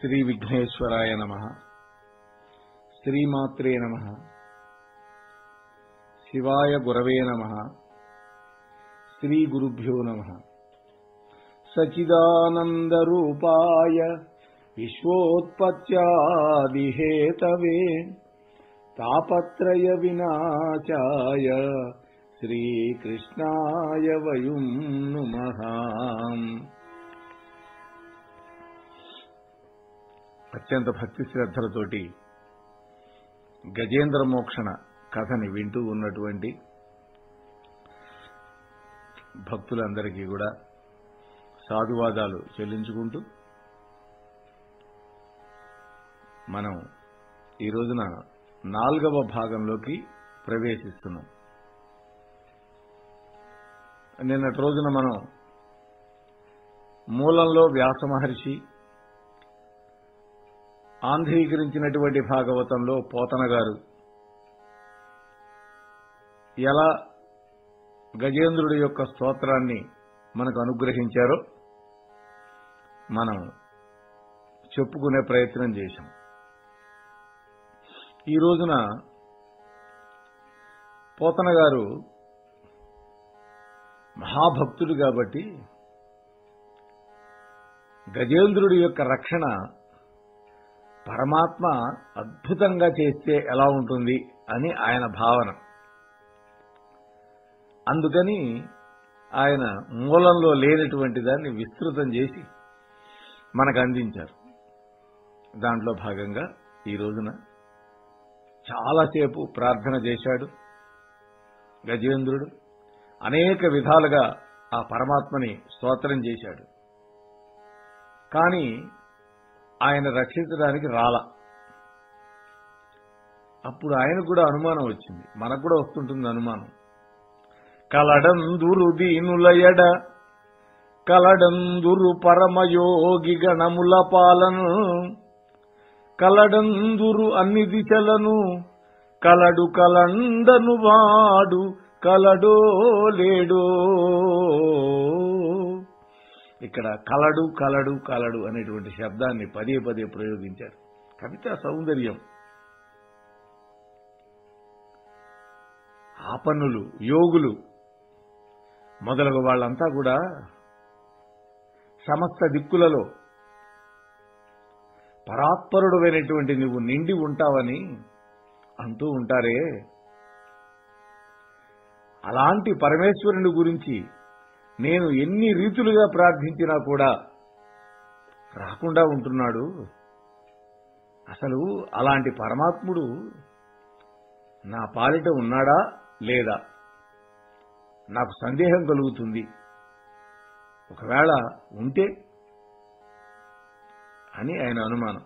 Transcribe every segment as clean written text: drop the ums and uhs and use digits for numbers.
శ్రీ విఘ్నేశ్వరాయ నమః. శ్రీమాత్రే నమః. శివాయ గురవే నమః. శ్రీ గురుభ్యో నమః. సచిదానందరూపాయ విశ్వోత్పత్యాదిహేతవే తాపత్రయ వినాశాయ శ్రీకృష్ణాయ వయం నమః. అత్యంత భక్తి శ్రద్ధలతోటి గజేంద్ర మోక్షణ కథని వింటూ ఉన్నటువంటి భక్తులందరికీ కూడా సాధువాదాలు చెల్లించుకుంటూ మనం ఈ రోజున 4వ భాగంలోకి ప్రవేశిస్తున్నాం. నిన్నటి రోజున మనం మూలంలో వ్యాస మహర్షి ఆంధ్రీకరించినటువంటి భాగవతంలో పోతన గారు ఎలా గజేంద్రుడి యొక్క స్తోత్రాన్ని మనకు అనుగ్రహించారో మనం చెప్పుకునే ప్రయత్నం చేశాం. ఈ రోజున పోతన గారు మహాభక్తుడు కాబట్టి గజేంద్రుడి యొక్క రక్షణ పరమాత్మ అద్భుతంగా చేస్తే ఎలా ఉంటుంది అని ఆయన భావన. అందుకని ఆయన మూలంలో లేనటువంటి దాన్ని విస్తృతం చేసి మనకు అందించారు. దాంట్లో భాగంగా ఈ రోజున చాలాసేపు ప్రార్థన చేశాడు గజేంద్రుడు. అనేక విధాలుగా ఆ పరమాత్మని స్తోత్రం చేశాడు. కానీ ఆయన రక్షించడానికి రాలా. అప్పుడు ఆయనకు కూడా అనుమానం వచ్చింది, మనకు కూడా వస్తుంటుంది అనుమానం. కలడందురు దీనులయడ కలడందురు పరమయోగి గణముల పాలను కలడందురు అన్ని దిశలను కలడు కలండను వాడు కలడో లేడో. ఇక్కడ కలడు కలడు కలడు అనేటువంటి శబ్దాన్ని పదే పదే ప్రయోగించారు. కవితా సౌందర్యం. ఆపన్నులు, యోగులు మొదలగు వాళ్ళంతా కూడా సమస్త దిక్కులలో పరాత్పరుడువైనటువంటి నువ్వు నిండి ఉంటావని అంటూ ఉంటారే. అలాంటి పరమేశ్వరుని గురించి నేను ఎన్ని రీతులుగా ప్రార్థించినా కూడా రాకుండా ఉంటున్నాడు. అసలు అలాంటి పరమాత్ముడు నా పాలిట ఉన్నాడా లేదా నాకు సందేహం కలుగుతుంది. ఒకవేళ ఉంటే అని ఆయన అనుమానం.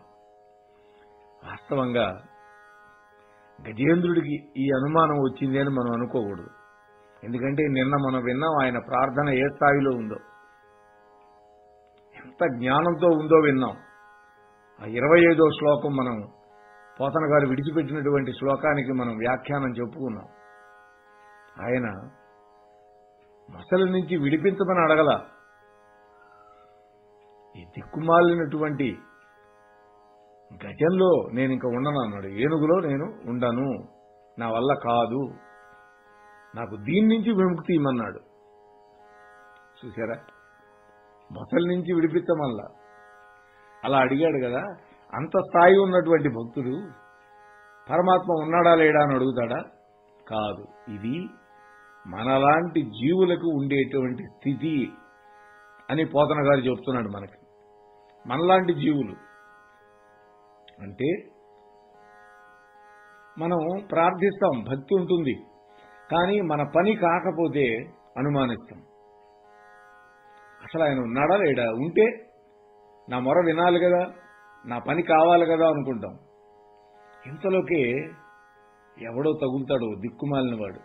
వాస్తవంగా గజేంద్రుడికి ఈ అనుమానం వచ్చింది అని మనం అనుకోకూడదు. ఎందుకంటే నిన్న మనం విన్నాం ఆయన ప్రార్థన ఏ స్థాయిలో ఉందో, ఎంత జ్ఞానంతో ఉందో విన్నాం. ఆ 25వ శ్లోకం మనం పోతన గారు విడిచిపెట్టినటువంటి శ్లోకానికి మనం వ్యాఖ్యానం చెప్పుకున్నాం. ఆయన మొసలి నుంచి విడిపించమని అడగల. ఈ దిక్కుమాలినటువంటి గజంలో నేను ఇంకా ఉండను అన్నాడు. ఏనుగులో నేను ఉండను, నా వల్ల కాదు, నాకు దీని నుంచి విముక్తి ఇమ్మన్నాడు. చూసారా, మొసలి నుంచి విడిపించమల్లా అలా అడిగాడు కదా. అంత స్థాయి ఉన్నటువంటి భక్తుడు పరమాత్మ ఉన్నాడా లేడా అని అడుగుతాడా? కాదు. ఇది మనలాంటి జీవులకు ఉండేటువంటి స్థితి అని పోతన గారు చెప్తున్నాడు మనకి. మనలాంటి జీవులు అంటే మనం ప్రార్థిస్తాం, భక్తి ఉంటుంది, కానీ మన పని కాకపోతే అనుమానిస్తాం. అసలు ఆయన ఉన్నాడా లేడా? ఉంటే నా మొర వినాలి కదా, నా పని కావాలి కదా అనుకుంటాం. ఇంతలోకే ఎవడో తగులుతాడు దిక్కుమాలిన వాడు.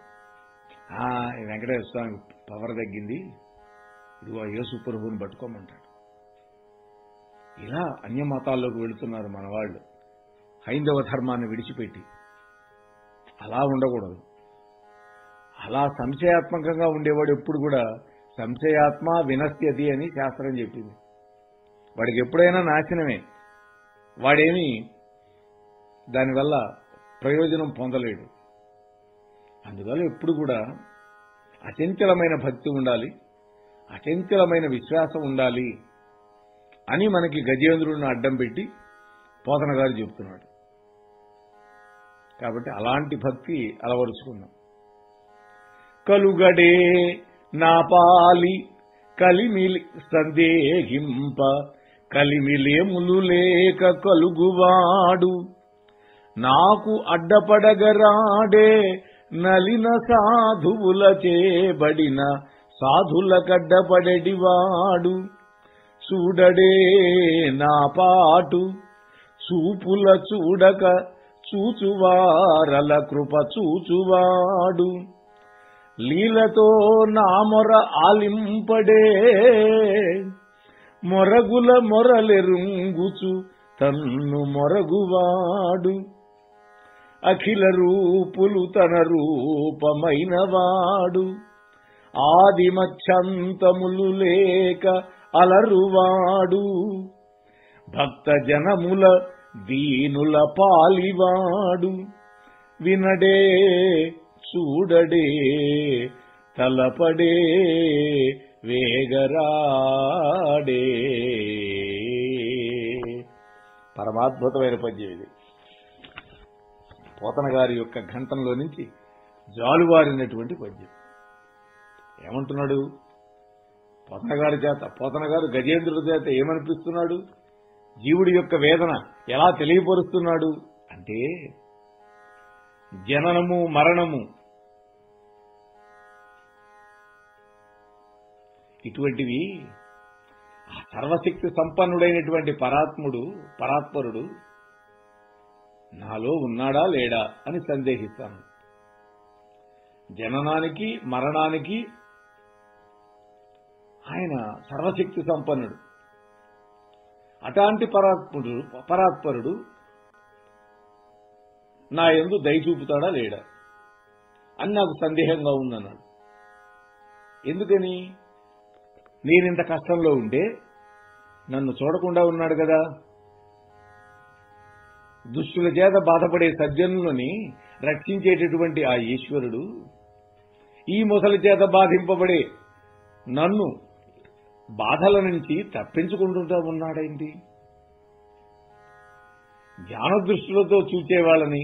వెంకటేశ్వర స్వామి పవర్ తగ్గింది, ఇదిగో యేసు ప్రభువుని పట్టుకోమంటాడు. ఇలా అన్యమతాల్లోకి వెళుతున్నారు మన వాళ్ళు, హైందవ ధర్మాన్ని విడిచిపెట్టి. అలా ఉండకూడదు. అలా సంశయాత్మకంగా ఉండేవాడు ఎప్పుడు కూడా సంశయాత్మ వినశ్యతి అని శాస్త్రం చెప్పింది. వాడికి ఎప్పుడైనా నాశనమే. వాడేమీ దానివల్ల ప్రయోజనం పొందలేడు. అందువల్ల ఎప్పుడు కూడా అచంచలమైన భక్తి ఉండాలి, అచంచలమైన విశ్వాసం ఉండాలి అని మనకి గజేంద్రుడిని అడ్డం పెట్టి పోతన గారు చెబుతున్నాడు. కాబట్టి అలాంటి భక్తి అలవరుచుకున్నాం. కలుగడే నా పాలి కలిమిలి సందేహింప కలిమిలేములు లేక కలుగువాడు నాకు అడ్డపడగరాడే నలిన సాధువుల చేబడిన సాధుల కడ్డపడెడివాడు చూడడే నా పాటు చూపుల చూడక చూచువారల కృప చూచువాడు లీలతో నా మొర ఆలింపడే మొరగుల మొరలెరుంగుచు తన్ను మొరగువాడు అఖిల రూపులు తన రూపమైనవాడు ఆదిమచ్చంతములు లేక అలరువాడు భక్త జనముల దీనుల పాలివాడు వినడే చూడడే తలపడే వేగరాడే. పరమాద్భుతమైన పద్యం ఇది. పోతన గారి యొక్క ఘంటంలో నుంచి జాలువారినటువంటి పద్యం. ఏమంటున్నాడు పోతన గారు గజేంద్రుడి చేత ఏమనిపిస్తున్నాడు, జీవుడి యొక్క వేదన ఎలా తెలియపరుస్తున్నాడు అంటే, జననము మరణము ఇటువంటివి ఆ సర్వశక్తి సంపన్నుడైనటువంటి పరాత్పరుడు నాలో ఉన్నాడా లేడా అని సందేహిస్తాను. జననానికి మరణానికి ఆయన సర్వశక్తి సంపన్నుడు. అటాంటి పరాత్పరుడు నా యందు దయ చూపుతాడా లేడా అని నాకు సందేహంగా ఉందన్నాడు. ఎందుకని? నేనింత కష్టంలో ఉంటే నన్ను చూడకుండా ఉన్నాడు కదా. దుష్టుల చేత బాధపడే సజ్జనులని రక్షించేటటువంటి ఆ ఈశ్వరుడు ఈ ముసలి చేత బాధింపబడే నన్ను బాధల నుంచి తప్పించుకుంటుంటా ఉన్నాడేంటి? జ్ఞానదృష్టిలతో చూచేవాళ్ళని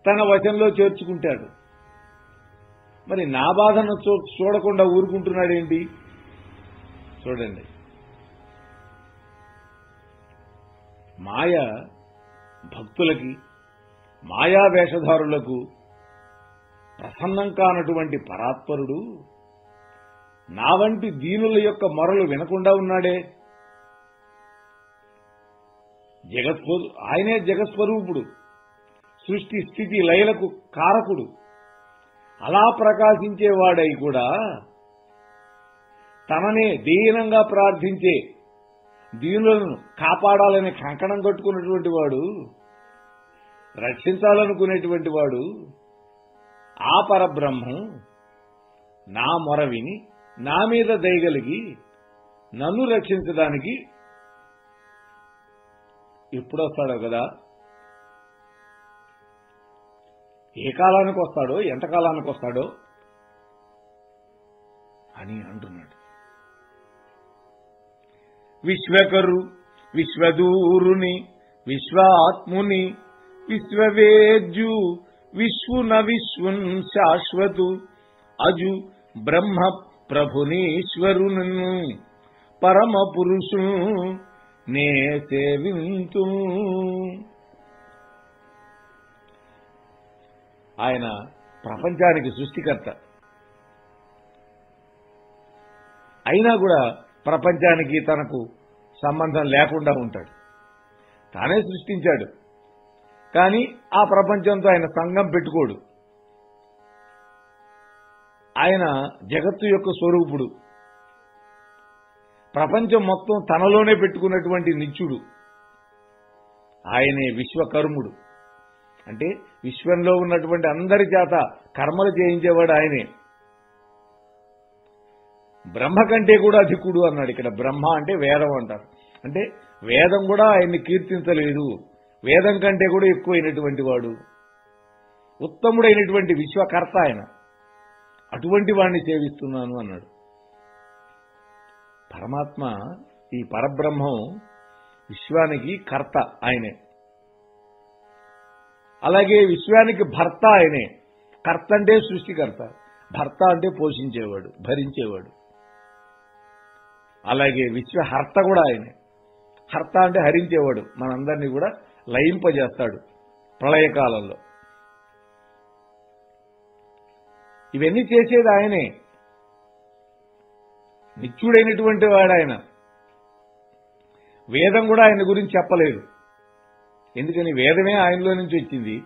తన వశంలో చేర్చుకుంటాడు. మరి నా బాధను చూడకుండా ఊరుకుంటున్నాడేంటి? చూడండి, మాయ భక్తులకి మాయా వేషధారులకు ప్రసన్నం కానటువంటి పరాత్పరుడు నా వంటి దీనుల యొక్క మొరలు వినకుండా ఉన్నాడే. ఆయనే జగత్స్వరూపుడు, సృష్టి స్థితి లయలకు కారకుడు. అలా ప్రకాశించేవాడై కూడా తననే దీనంగా ప్రార్థించే దీనులను కాపాడాలని కంకణం కట్టుకున్నటువంటి వాడు, రక్షించాలనుకునేటువంటి వాడు ఆ పరబ్రహ్మం నా మొర విని నా మీద దయగలిగి నన్ను రక్షించడానికి ఎప్పుడొస్తాడో కదా, ఏ కాలానికి వస్తాడో ఎంత కాలానికి వస్తాడో అని అంటున్నాడు. విశ్వకరు విశ్వదూరుని విశ్వాత్ముని విశ్వవేద్యు విశ్వున విశ్వున్ శాశ్వతు అజు బ్రహ్మ ప్రభునీశ్వరును పరమ పురుషు నే సేవింతు. ఆయన ప్రపంచానికి సృష్టికర్త అయినా కూడా ప్రపంచానికి తనకు సంబంధం లేకుండా ఉంటాడు. తానే సృష్టించాడు, కానీ ఆ ప్రపంచంతో ఆయన సంఘం పెట్టుకోడు. ఆయన జగత్తు యొక్క స్వరూపుడు, ప్రపంచం మొత్తం తనలోనే పెట్టుకున్నటువంటి నిత్యుడు. ఆయనే విశ్వకర్ముడు, అంటే విశ్వంలో ఉన్నటువంటి అందరి చేత కర్మలు చేయించేవాడు ఆయనే. బ్రహ్మ కంటే కూడా అధికుడు అన్నాడు. ఇక్కడ బ్రహ్మ అంటే వేదం అంటారు. అంటే వేదం కూడా ఆయన్ని కీర్తించలేదు, వేదం కంటే కూడా ఎక్కువైనటువంటి వాడు, ఉత్తముడైనటువంటి విశ్వకర్త ఆయన, అటువంటి వాడిని సేవిస్తున్నాను అన్నాడు. పరమాత్మ, ఈ పరబ్రహ్మం విశ్వానికి కర్త ఆయనే, అలాగే విశ్వానికి భర్త ఆయనే. కర్త అంటే సృష్టికర్త, భర్త అంటే పోషించేవాడు, భరించేవాడు. అలాగే విశ్వహర్త కూడా ఆయనే. హర్త అంటే హరించేవాడు, మనందరినీ కూడా లయింపజేస్తాడు ప్రళయకాలంలో. ఇవన్నీ చేసేది ఆయనే, నిత్యుడైనటువంటి వాడు ఆయన. వేదం కూడా ఆయన గురించి చెప్పలేదు, ఎందుకని వేదమే ఆయనలో నుంచి వచ్చింది.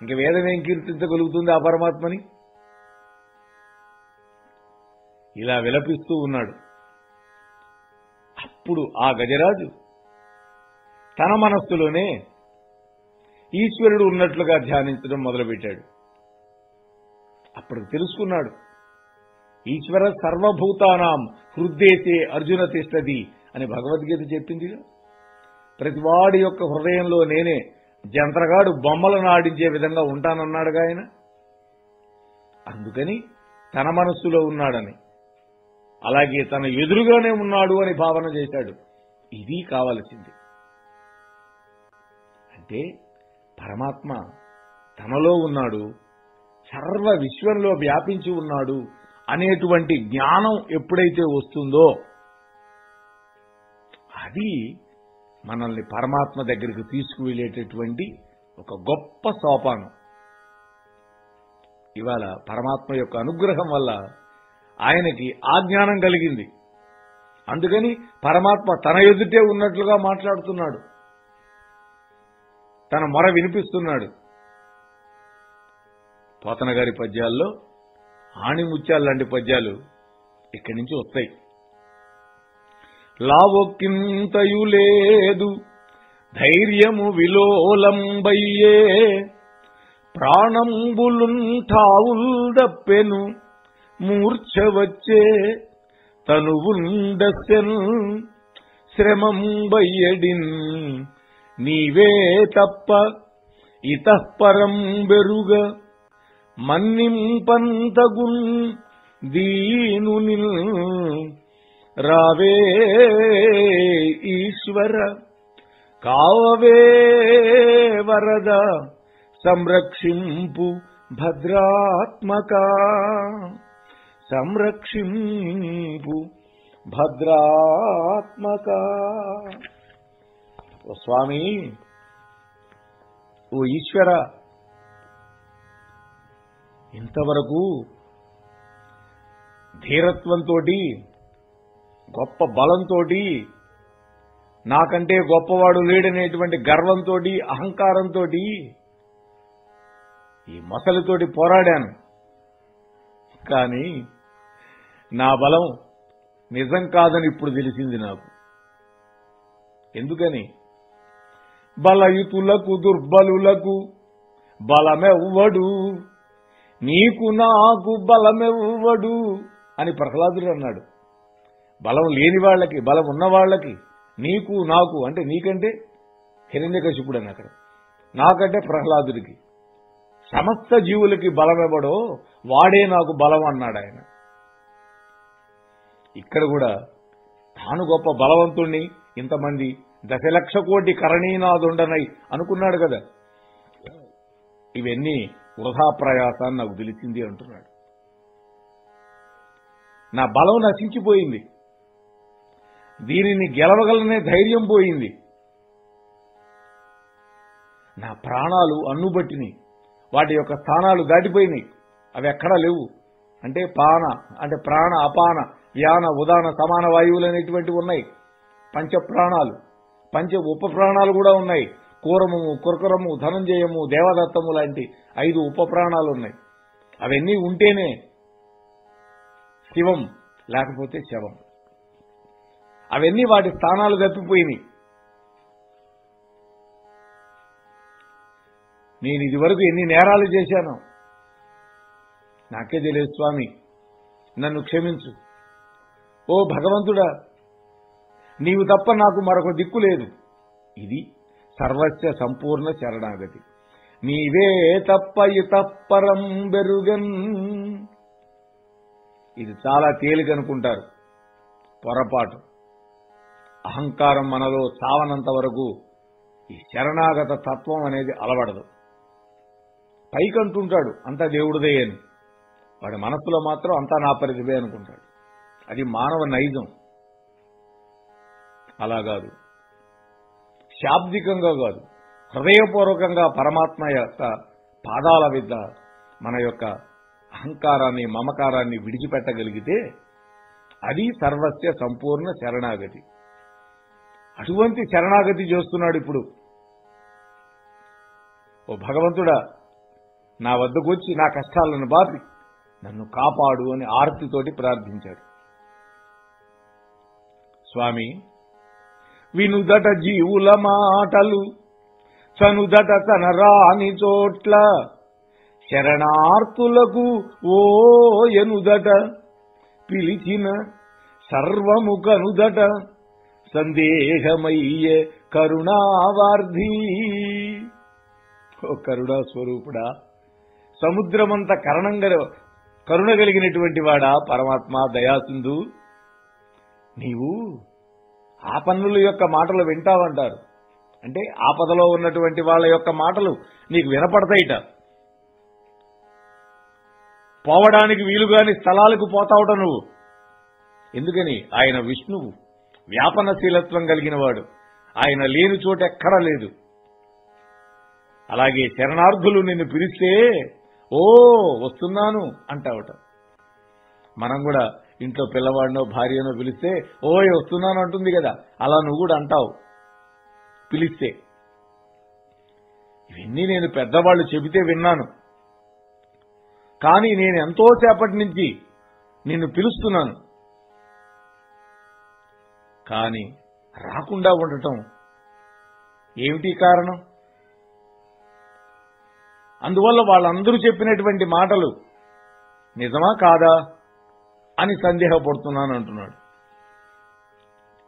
ఇంక వేదమేం కీర్తించగలుగుతుంది ఆ పరమాత్మని? ఇలా విలపిస్తూ ఉన్నాడు. అప్పుడు ఆ గజరాజు తన మనస్సులోనే ఈశ్వరుడు ఉన్నట్లుగా ధ్యానించడం మొదలుపెట్టాడు. అప్పుడు తెలుసుకున్నాడు, ఈశ్వర సర్వభూతానాం హృద్దేశే అర్జున తిష్టది అని భగవద్గీత చెప్పిందిగా. ప్రతివాడి యొక్క హృదయంలో నేనే జంత్రగాడు బొమ్మలను ఆడించే విధంగా ఉంటానన్నాడుగా ఆయన. అందుకని తన మనస్సులో ఉన్నాడని, అలాగే తన ఎదురుగానే ఉన్నాడు అని భావన చేశాడు. ఇది కావలసింది. అంటే పరమాత్మ తనలో ఉన్నాడు, సర్వ విశ్వంలో వ్యాపించి ఉన్నాడు అనేటువంటి జ్ఞానం ఎప్పుడైతే వస్తుందో అది మనల్ని పరమాత్మ దగ్గరికి తీసుకువెళ్ళేటటువంటి ఒక గొప్ప సోపానం. ఇవాళ పరమాత్మ యొక్క అనుగ్రహం వల్ల ఆయనకి ఆ జ్ఞానం కలిగింది. అందుకని పరమాత్మ తన ఎదుటే ఉన్నట్లుగా మాట్లాడుతున్నాడు, తన మొర వినిపిస్తున్నాడు. పోతన గారి పద్యాల్లో ఆణిముత్యాలు లాంటి పద్యాలు ఇక్కడి నుంచి వస్తాయి. లావొక్కింతయు లేదు ధైర్యము విలోలంబయ్యే, ప్రాణంబులుంఠావుల్దప్పెను మూర్ఛ వచ్చే, తనువుండసెన్ శ్రమంబయ్యడిన్, నీవే తప్ప ఇతఃపరం బెరుగ, మన్నింపంతగున్ దీనునిల్, రావే ఈశ్వర కావవే వరద, సంరక్షింపు భద్రాత్మక, సంరక్షింపు భద్రాత్మక. ఓ స్వామి, ఓ ఈశ్వర, ఇంతవరకు ధీరత్వంతో, గొప్ప బలంతో, నాకంటే గొప్పవాడు లేడనేటువంటి గర్వంతో, అహంకారంతో ఈ మొసలితోటి పోరాడాను. కానీ నా బలం నిజం కాదని ఇప్పుడు తెలిసింది నాకు. ఎందుకని? బలయుతులకు దుర్బలులకు బలమెవ్వడు, నీకు నాకు బలమెవ్వడు అని ప్రహ్లాదుడు అన్నాడు. బలం లేని వాళ్ళకి, బలం ఉన్న వాళ్ళకి, నీకు నాకు అంటే నీకంటే హిరణ్యకశిపుడు అని అక్కడ, నాకంటే ప్రహ్లాదుడికి, సమస్త జీవులకి బలమెవ్వడో వాడే నాకు బలం అన్నాడు ఆయన. ఇక్కడ కూడా తాను గొప్ప బలవంతుణ్ణి, ఇంతమంది దశలక్ష కోటి కరణీనాథుండనై అనుకున్నాడు కదా. ఇవన్నీ వృధా ప్రయాసాన్ని నాకు తెలిసింది అంటున్నాడు. నా బలం నశించిపోయింది, దీనిని గెలవగలనే ధైర్యం పోయింది, నా ప్రాణాలు అన్నుబట్టినాయి, వాటి యొక్క స్థానాలు దాటిపోయినాయి, అవి ఎక్కడా లేవు. అంటే పాన అంటే ప్రాణ, అపాన, వ్యాన, ఉదాన, సమాన వాయువులు అనేటువంటివి ఉన్నాయి. పంచ ప్రాణాలు, పంచ ఉప ప్రాణాలు కూడా ఉన్నాయి. కూరము, కురకురము, ధనంజయము, దేవదత్తము లాంటి 5 ఉప ప్రాణాలు ఉన్నాయి. అవన్నీ ఉంటేనే శివం, లేకపోతే శవం. అవన్నీ వాటి స్థానాలు తప్పిపోయినాయి. నేను ఇదివరకు ఎన్ని నేరాలు చేశానో నాకే తెలియదు స్వామి, నన్ను క్షమించు. ఓ భగవంతుడా, నీవు తప్ప నాకు మరొక దిక్కు లేదు. ఇది సర్వస్య సంపూర్ణ శరణాగతి. నీవే తప్ప ఇతఃపరం బెరుగన్. ఇది చాలా తేలికనుకుంటారు, పొరపాటు. అహంకారం మనలో చావనంత వరకు ఈ శరణాగత తత్వం అనేది అలవడదు. పైకంటుంటాడు అంతా దేవుడిదే అని, వాడి మనస్సులో మాత్రం అంతా నా పరిధివే అనుకుంటాడు. అది మానవ నైజం. అలా కాదు, శాబ్దికంగా కాదు, హృదయపూర్వకంగా పరమాత్మ యొక్క పాదాల వద్ద మన యొక్క అహంకారాన్ని, మమకారాన్ని విడిచిపెట్టగలిగితే అది సర్వస్య సంపూర్ణ శరణాగతి. అటువంటి శరణాగతి చేస్తున్నాడు ఇప్పుడు. ఓ భగవంతుడా, నా వద్దకు వచ్చి నా కష్టాలను బాపి నన్ను కాపాడు అని ఆర్తితోటి ప్రార్థించాడు. స్వామి, వినుదట జీవుల మాటలు, చనుదట తనరాని చోట్ల, శరణార్థులకు ఓ ఎనుదట, పిలిచిన సర్వము కనుదట, సందేహమయ్యే కరుణావార్ధి. ఓ కరుణా స్వరూపుడా, సముద్రమంత కరుణ కలిగినటువంటి వాడా పరమాత్మ దయాసింధు, నీవు ఆపన్నుల యొక్క మాటలు వింటావంటారు. అంటే ఆపదలో ఉన్నటువంటి వాళ్ళ యొక్క మాటలు నీకు వినపడతాయిట. పోవడానికి వీలుగాని స్థలాలకు పోతావుట నువ్వు. ఎందుకని? ఆయన విష్ణువు, వ్యాపనశీలత్వం కలిగిన వాడు. ఆయన లేని చోట ఎక్కడా లేదు. అలాగే శరణార్థులు నిన్ను పిలిస్తే ఓ వస్తున్నాను అంటావుట. మనం కూడా ఇంట్లో పిల్లవాడినో భార్యనో పిలిస్తే ఓయ్ వస్తున్నాను అంటుంది కదా, అలా నువ్వు కూడా అంటావు పిలిస్తే. ఇవన్నీ నేను పెద్దవాళ్ళు చెబితే విన్నాను. కానీ నేను ఎంతో సేపటి నుంచి నిన్ను పిలుస్తున్నాను, కానీ రాకుండా ఉండటం ఏమిటి కారణం? అందువల్ల వాళ్ళందరూ చెప్పినటువంటి మాటలు నిజమా కాదా అని సందేహపడుతున్నాను అంటున్నాడు.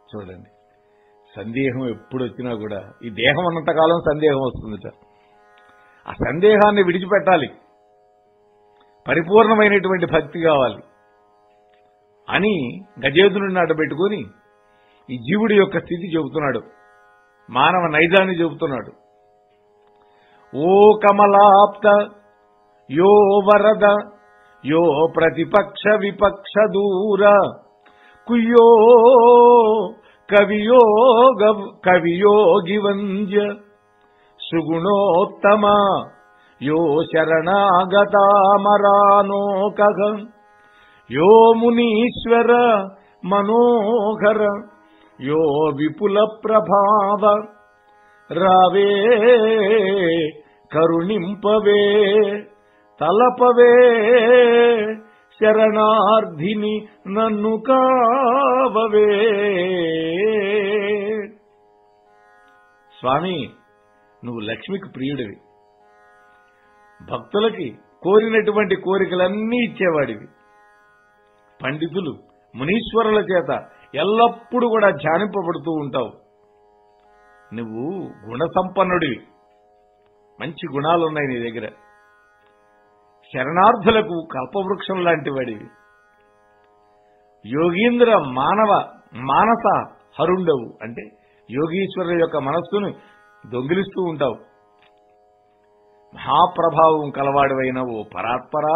చూడండి, సందేహం ఎప్పుడు వచ్చినా కూడా ఈ దేహం ఉన్నంతకాలం సందేహం వస్తుందిట. ఆ సందేహాన్ని విడిచిపెట్టాలి, పరిపూర్ణమైనటువంటి భక్తి కావాలి అని గజేంద్రుడిని అడ్డబెట్టుకుని ఈ జీవుడి యొక్క స్థితి చెబుతున్నాడు, మానవ నైజాన్ని చెబుతున్నాడు. ఓ కమలాప్త యో వరద యో ప్రతిపక్ష విపక్ష దూర కుయ్యో కవియోగివంద్య సుగుణోత్తమ యో శరణాగతామరానోకః యో మునీశ్వర మనోహర యో విపుల ప్రభావ రావే కరుణింపవే తలపవే శరణార్థిని నన్ను కావవే. స్వామి, నువ్వు లక్ష్మికి ప్రియుడివి, భక్తులకి కోరినటువంటి కోరికలన్నీ ఇచ్చేవాడివి. పండితులు మునీశ్వరుల చేత ఎల్లప్పుడూ కూడా ధ్యానింపబడుతూ ఉంటావు. నువ్వు గుణసంపన్నుడివి, మంచి గుణాలున్నాయి నీ దగ్గర. శరణార్థులకు కల్పవృక్షం లాంటి వాడివి. యోగీంద్ర మానస హరుండవు, అంటే యోగీశ్వరుల యొక్క మనస్సును దొంగిలిస్తూ ఉంటావు. మహాప్రభావం కలవాడివైన ఓ పరాత్పరా,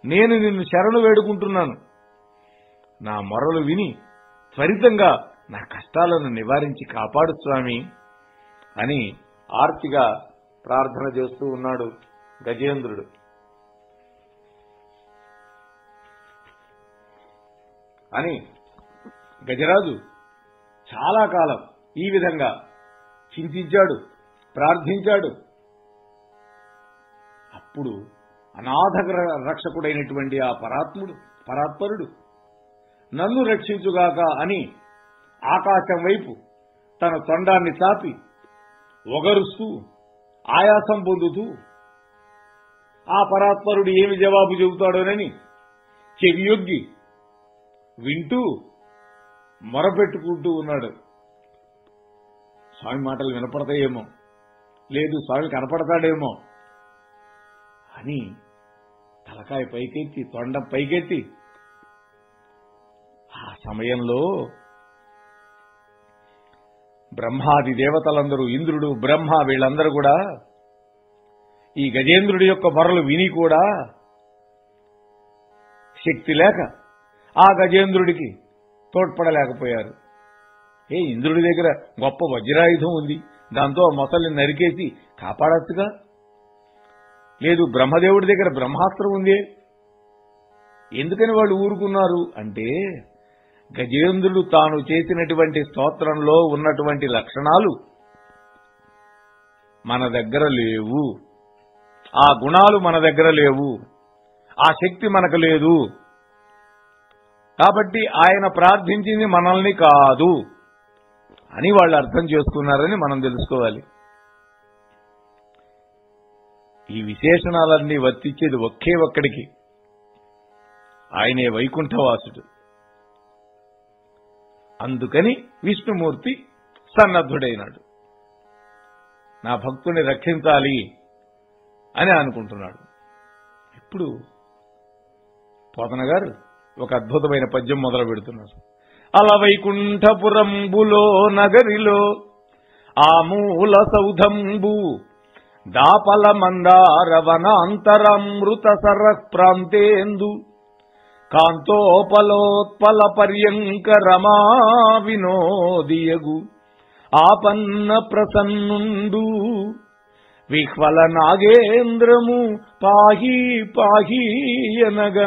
నేను నిన్ను శరణు వేడుకుంటున్నాను. నా మొరలు విని త్వరితంగా నా కష్టాలను నివారించి కాపాడు స్వామి అని ఆర్తిగా ప్రార్థన చేస్తూ ఉన్నాడు గజేంద్రుడు. అని గజరాజు చాలా కాలం ఈ విధంగా చింతించాడు, ప్రార్థించాడు. అప్పుడు అనాథ రక్షకుడైనటువంటి ఆ పరాత్పరుడు నన్ను రక్షించుగాక అని ఆకాశం వైపు తన తొండాన్ని చాపి ఒగరుస్తూ ఆయాసం పొందుతూ ఆ పరాత్పరుడు ఏమి జవాబు చెబుతాడోనని చెవియొగ్గి వింటూ మొరపెట్టుకుంటూ ఉన్నాడు. స్వామి మాటలు వినపడతాయేమో, లేదు స్వామి కనపడతాడేమో అని తలకాయ పైకెత్తి తొండం పైకెత్తి ఆ సమయంలో బ్రహ్మాది దేవతలందరూ, ఇంద్రుడు, బ్రహ్మ వీళ్ళందరూ కూడా ఈ గజేంద్రుడి యొక్క మొరలు విని కూడా శక్తి లేక ఆ గజేంద్రుడికి తోడ్పడలేకపోయారు. ఇంద్రుడి దగ్గర గొప్ప వజ్రాయుధం ఉంది, దాంతో మొసల్ని నరికేసి కాపాడచ్చుగా. లేదు బ్రహ్మదేవుడి దగ్గర బ్రహ్మాస్త్రం ఉంది, ఎందుకని వాళ్ళు ఊరుకున్నారు అంటే గజేంద్రుడు తాను చేసినటువంటి స్తోత్రంలో ఉన్నటువంటి లక్షణాలు మన దగ్గర లేవు, ఆ గుణాలు మన దగ్గర లేవు, ఆ శక్తి మనకు లేదు. కాబట్టి ఆయన ప్రార్థించింది మనల్ని కాదు అని వాళ్ళు అర్థం చేసుకున్నారని మనం తెలుసుకోవాలి. ఈ విశేషణాలన్నీ వర్తించేది ఒకే ఒక్కడికి, ఆయనే వైకుంఠవాసుడు. అందుకని విష్ణుమూర్తి సన్నద్ధుడైనాడు, నా భక్తుని రక్షించాలి అని అనుకుంటున్నాడు. ఇప్పుడు పోతన గారు ఒక అద్భుతమైన పద్యం మొదలు పెడుతున్నారు. అల వైకుంఠపురంబులో నగరిలో ఆ మూల సౌధంబు దాపల మందార వనాంతరమృత సర ప్రాంతేందు కాంతోపలోత్పల పర్యంక రమా వినోదియగు ఆపన్న ప్రసన్నుండు విహ్వల నాగేంద్రము పాహీ పాహీయనగా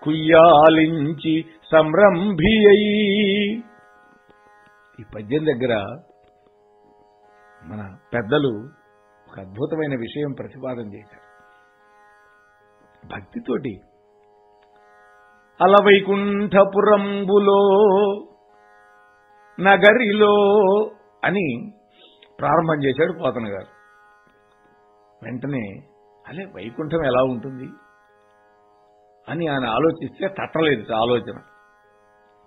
కుయ్యాలించి సంరంభియై. ఈ పద్యం దగ్గర మన పెద్దలు ఒక అద్భుతమైన విషయం ప్రతిపాదన చేశారు. భక్తితోటి అలవైకుంఠపురంబులో నగరిలో అని ప్రారంభం చేశాడు పోతన గారు. వెంటనే అలే వైకుంఠం ఎలా ఉంటుంది అని ఆయన ఆలోచిస్తే తట్టలేదు ఆలోచన.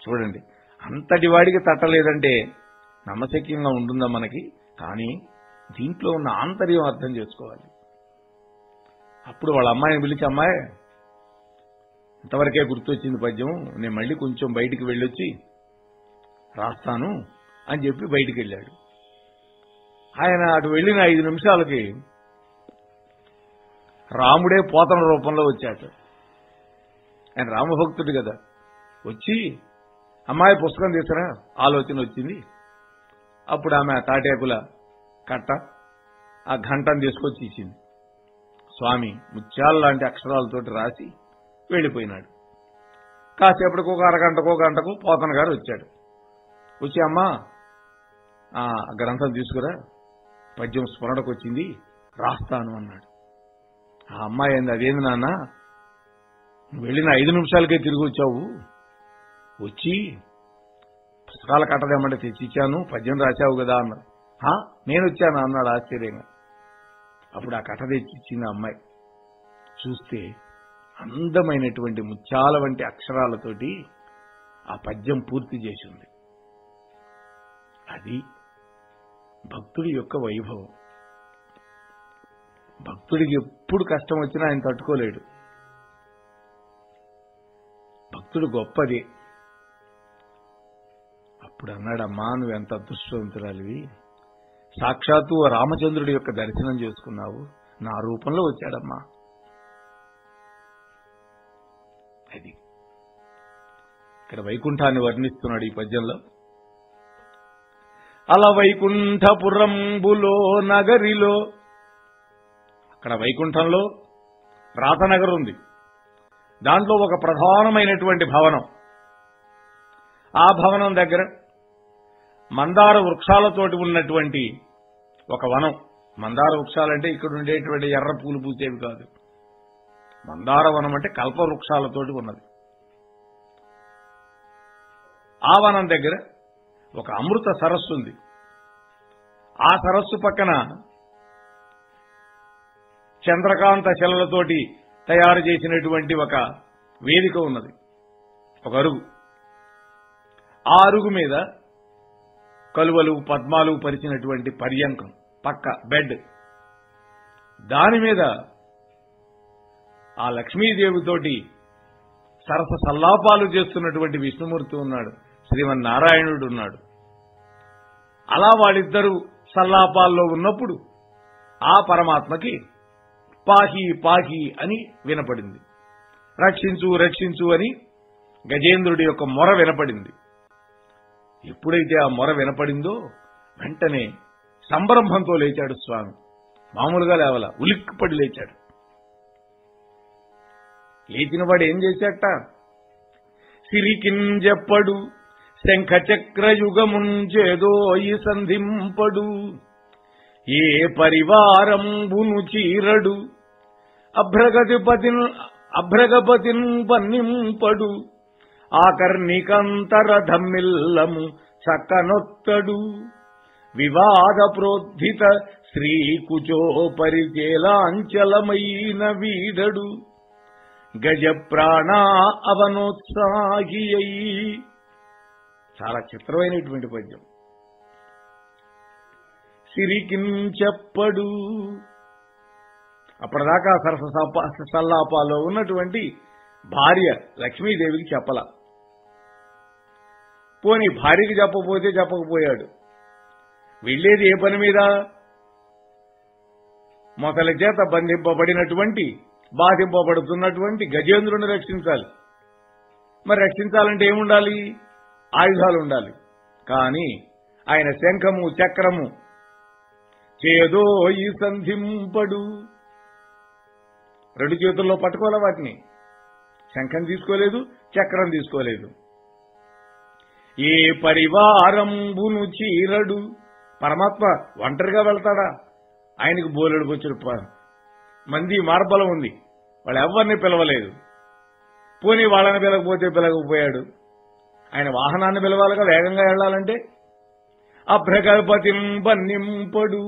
చూడండి, అంతటి వాడికి తట్టలేదంటే నమ్మశక్యంగా ఉంటుందా మనకి? కానీ దీంట్లో ఉన్న ఆంతర్యం అర్థం చేసుకోవాలి. అప్పుడు వాళ్ళ అమ్మాయిని పిలిచి, అమ్మాయి ఇంతవరకే గుర్తొచ్చింది పద్యం, నేను మళ్ళీ కొంచెం బయటికి వెళ్ళొచ్చి రాస్తాను అని చెప్పి బయటికి వెళ్ళాడు. ఆయన అటు వెళ్ళిన 5 నిమిషాలకి రాముడే పోతన రూపంలో వచ్చాడు. ఆయన రామభక్తుడు కదా. వచ్చి అమ్మాయి పుస్తకం తీసుకురా ఆలోచన వచ్చింది. అప్పుడు ఆమె తాటేకుల కట్ట ఆ ఘంటను తీసుకొచ్చి ఇచ్చింది. స్వామి ముత్యాల లాంటి అక్షరాలతోటి రాసి వెళ్ళిపోయినాడు. కాసేపటికి ఒక అరగంటకో గంటకు పోతన గారు వచ్చాడు. వచ్చి అమ్మా ఆ గ్రంథం తీసుకురా, పద్యం స్మరణకు వచ్చింది, రాస్తాను అన్నాడు. ఆ అమ్మాయి ఏంది, అదేంది నాన్న నువ్వు వెళ్ళిన 5 నిమిషాలకే తిరిగి వచ్చావు, వచ్చి పుస్తకాల కట్టదేమంటే తెచ్చిచ్చాను, పద్యం రాశావు కదా అన్నాడు. నేను వచ్చాను అన్నాడు ఆశ్చర్యంగా. అప్పుడు ఆ కట్ట తెచ్చిచ్చింది అమ్మాయి. చూస్తే అందమైనటువంటి ముత్యాల వంటి అక్షరాలతోటి ఆ పద్యం పూర్తి చేసి ఉంది. అది భక్తుడి యొక్క వైభవం. భక్తుడికి ఎప్పుడు కష్టం వచ్చినా ఆయన తట్టుకోలేడు. భక్తుడు గొప్పది. అప్పుడు అన్నాడమ్మా, నువ్వెంత అదృష్టవంతురాలివి, సాక్షాత్తు రామచంద్రుడి యొక్క దర్శనం చేసుకున్నావు, నా రూపంలో వచ్చాడమ్మా. అది ఇక్కడ వైకుంఠాన్ని వర్ణిస్తున్నాడు ఈ పద్యంలో. అల వైకుంఠపురంబులో నగరిలో, అక్కడ వైకుంఠంలో రాతనగర్ ఉంది. దాంట్లో ఒక ప్రధానమైనటువంటి భవనం. ఆ భవనం దగ్గర మందార వృక్షాలతోటి ఉన్నటువంటి ఒక వనం. మందార వృక్షాలంటే ఇక్కడ ఉండేటువంటి ఎర్ర పూలు పూసేవి కాదు. మందార వనం అంటే కల్ప వృక్షాలతోటి ఉన్నది. ఆ వనం దగ్గర ఒక అమృత సరస్సు ఉంది. ఆ సరస్సు పక్కన చంద్రకాంత శిలలతోటి తయారు చేసినటువంటి ఒక వేదిక ఉన్నది, ఒక అరుగు. ఆ అరుగు మీద కలువలు పద్మాలు పరిచినటువంటి పర్యంకం, పక్క బెడ్, దాని మీద ఆ లక్ష్మీదేవితోటి సరస సల్లాపాలు చేస్తున్నటువంటి విష్ణుమూర్తి ఉన్నాడు, శ్రీమన్నారాయణుడు ఉన్నాడు. అలా వాళ్ళిద్దరూ సల్లాపాల్లో ఉన్నప్పుడు ఆ పరమాత్మకి పాహి పాహి అని వినపడింది. రక్షించు రక్షించు అని గజేంద్రుడి యొక్క మొర వినపడింది. ఎప్పుడైతే ఆ మొర వినపడిందో వెంటనే సంరంభంతో లేచాడు స్వామి. మామూలుగా లేవల, ఉలిక్కిపడి లేచాడు. లేచిన వాడు ఏం చేశాట? సిరికింజెప్పడు శంఖ చక్రయుగముంచేదోయి సంధింపడు, ఏ పరివారంబును చీరడు, అభ్రగపతిన్ పన్నింపడు, ఆకర్ణికంతరధమ్మిల్లము చక్కనొత్తడు, వివాద ప్రోద్ధిత శ్రీకుచోపరిచేలాంచలమైన వీడడు, గజ ప్రాణా అవనోత్సాహియై. చాలా చిత్రమైనటువంటి పద్యం. సిరికించెప్పడు, అప్పటిదాకా సరస సల్లాపాలో ఉన్నటువంటి భార్య లక్ష్మీదేవికి చెప్పల. పోని భార్యకి చెప్పకపోతే చెప్పకపోయాడు. వెళ్లేది ఏ పని మీద? మొసలి చేత బంధింపబడినటువంటి, బాధింపబడుతున్నటువంటి గజేంద్రుని రక్షించాలి. మరి రక్షించాలంటే ఏముండాలి? ఆయుధాలు ఉండాలి. కానీ ఆయన శంఖము చక్రము చేదో ఈ సంధింపడు, రెండు చేతుల్లో పట్టుకోలే వాటిని. శంఖం తీసుకోలేదు, చక్రం తీసుకోలేదు. ఏ పరివారంబును చీరడు, పరమాత్మ ఒంటరిగా వెళ్తాడా? ఆయనకు బోలెడుకు వచ్చిన మంది మార్బలం ఉంది, వాళ్ళు ఎవరిని పిలవలేదు. పోనీ వాళ్ళని పిలవకపోతే పిలవకపోయాడు. ఆయన వాహనాన్ని పిలవాలిగా, వేగంగా వెళ్లాలంటే. అభ్రగపతిం పన్నింపడు,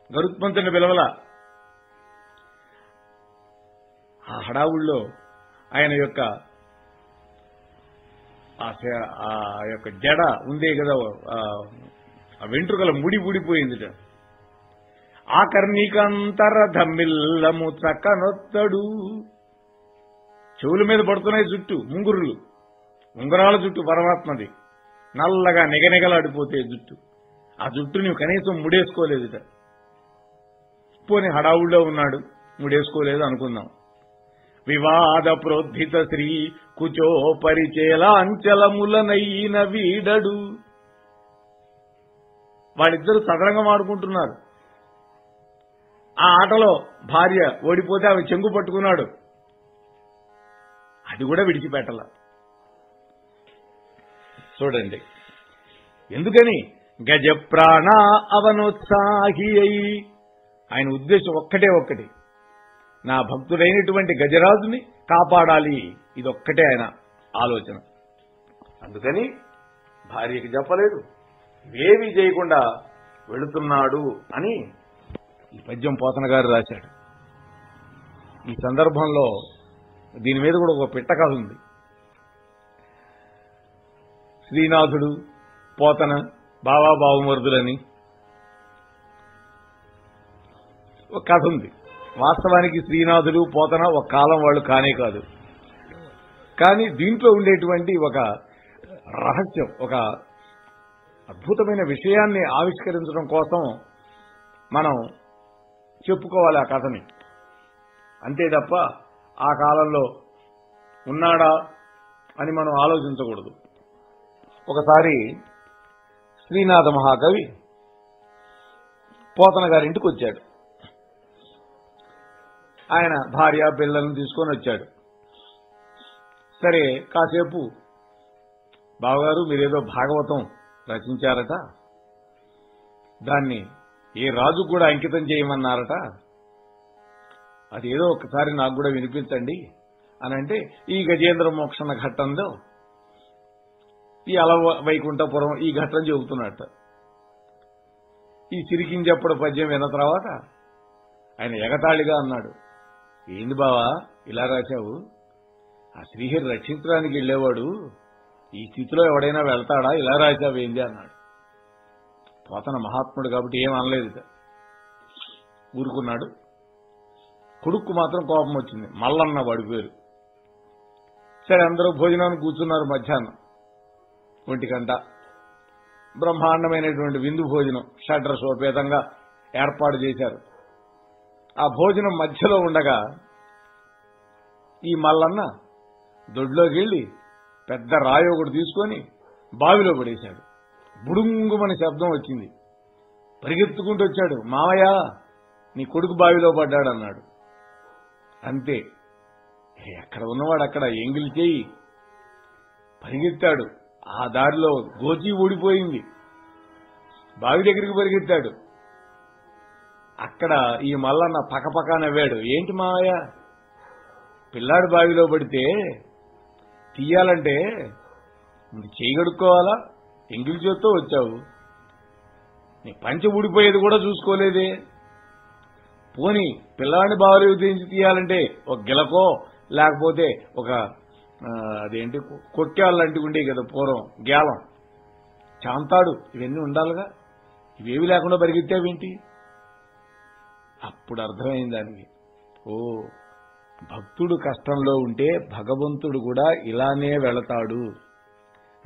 గరుత్మంతుని పిలవల. ఆ హడావుల్లో ఆయన యొక్క ఆ యొక్క జడ ఉందే కదా, ఆ వెంట్రుకల ముడి ఊడిపోయిందిట. ఆకర్ణికంతరధమ్మిల్లము చక్కనొత్తడు, చెవుల మీద పడుతున్నాయి జుట్టు, ముంగురులు, ఉంగరాల జుట్టు పరమాత్మది. నల్లగా నిగనిగలాడిపోతే జుట్టు. ఆ జుట్టు నువ్వు కనీసం ముడేసుకోలేదుట. పోనీ హడావుల్లో ఉన్నాడు, ముడేసుకోలేదు అనుకుందాం. వివాద ప్రోద్ధిత శ్రీ కుచోపరిచేలాంచలములనైన వీడడు, వాళ్ళిద్దరూ సదరంగం ఆడుకుంటున్నారు. ఆ ఆటలో భార్య ఓడిపోతే ఆమె చెంగు పట్టుకున్నాడు, అది కూడా విడిచిపెట్టల. చూడండి ఎందుకని? గజ ప్రాణ అవనోత్సాహి అయి. ఆయన ఉద్దేశం ఒక్కటే ఒక్కటి, నా భక్తుడైనటువంటి గజరాజుని కాపాడాలి. ఇదొక్కటే ఆయన ఆలోచన. అందుకని భార్యకి చెప్పలేదు, ఏమీ చేయకుండా వెళుతున్నాడు అని ఈ పద్యం పోతన గారు రాశాడు. ఈ సందర్భంలో దీని మీద కూడా ఒక పిట్ట కథ ఉంది. శ్రీనాథుడు పోతన బావా బావమరుదులని ఒక కథ ఉంది. వాస్తవానికి శ్రీనాథుడు పోతన ఒక కాలం వాళ్ళు కానే కాదు. కానీ దీంట్లో ఉండేటువంటి ఒక రహస్యం, ఒక అద్భుతమైన విషయాన్ని ఆవిష్కరించడం కోసం మనం చెప్పుకోవాలి ఆ కథని. అంతే తప్ప ఆ కాలంలో ఉన్నాడా అని మనం ఆలోచించకూడదు. ఒకసారి శ్రీనాథ మహాకవి పోతన గారింటికి వచ్చాడు. ఆయన భార్య పిల్లలను తీసుకొని వచ్చాడు. సరే కాసేపు, బావగారు మీరేదో భాగవతం రచించారట, దాన్ని ఏ రాజు కూడా అంకితం చేయమన్నారట, అదేదో ఒకసారి నాకు కూడా వినిపించండి అని అంటే, ఈ గజేంద్ర మోక్షణ ఘట్టంలో ఈ వైకుంఠపురం ఈ ఘట్టం చెబుతున్నట్ట. ఈ చిరికింజప్పుడు పద్యం విన్న తర్వాత ఆయన ఎగతాళిగా అన్నాడు, ఏంది బావా ఇలా రాశావు? ఆ శ్రీహరి రక్షించడానికి వెళ్ళేవాడు ఈ స్థితిలో ఎవడైనా వెళ్తాడా, ఇలా రాశావేంది అన్నాడు. పోతన మహాత్ముడు కాబట్టి ఏం అనలేదు, ఊరుకున్నాడు. కొడుకు మాత్రం కోపం వచ్చింది. మల్లన్న వాడి పేరు. సరే, అందరూ భోజనాన్ని కూర్చున్నారు. మధ్యాహ్నం 1 గంట బ్రహ్మాండమైనటువంటి విందు భోజనం షడ్రసోపేతంగా ఏర్పాటు చేశారు. ఆ భోజనం మధ్యలో ఉండగా ఈ మల్లన్న దొడ్లోకి వెళ్ళి పెద్ద రాయి ఒకటి తీసుకొని బావిలో పడేశాడు. బుడుంగుమని శబ్దం వచ్చింది. పరిగెత్తుకుంటూ వచ్చాడు. మావయ్య, నీ కొడుకు బావిలో పడ్డాడు అన్నాడు. అంతే, ఎక్కడ ఉన్నవాడు అక్కడ ఎంగిలి చేయి పరిగెత్తాడు. ఆ దారిలో గోచి ఊడిపోయింది. బావి దగ్గరికి పరిగెత్తాడు. అక్కడ ఈ మల్లన్న పక్కపక్క నవ్వాడు. ఏంటి మావయ్య, పిల్లాడు బావిలో పడితే తీయాలంటే చేయి కడుక్కోవాలా? ఎంగిలి చేత్తో వచ్చావు. నీ పంచె ఊడిపోయేది కూడా చూసుకోలేదే. పోని పిల్లాడిని బావిలో తీయాలంటే ఒక గిలకో లేకపోతే ఒక అదేంటి కొక్కేళ్ళు లాంటివి ఉండేవి కదా పూర్వం, గేలం, చాంతాడు, ఇవన్నీ ఉండాలిగా. ఇవేవి లేకుండా పరిగెత్తావేంటి? అప్పుడు అర్థమైంది దానికి. ఓ, భక్తుడు కష్టంలో ఉంటే భగవంతుడు కూడా ఇలానే వెళతాడు.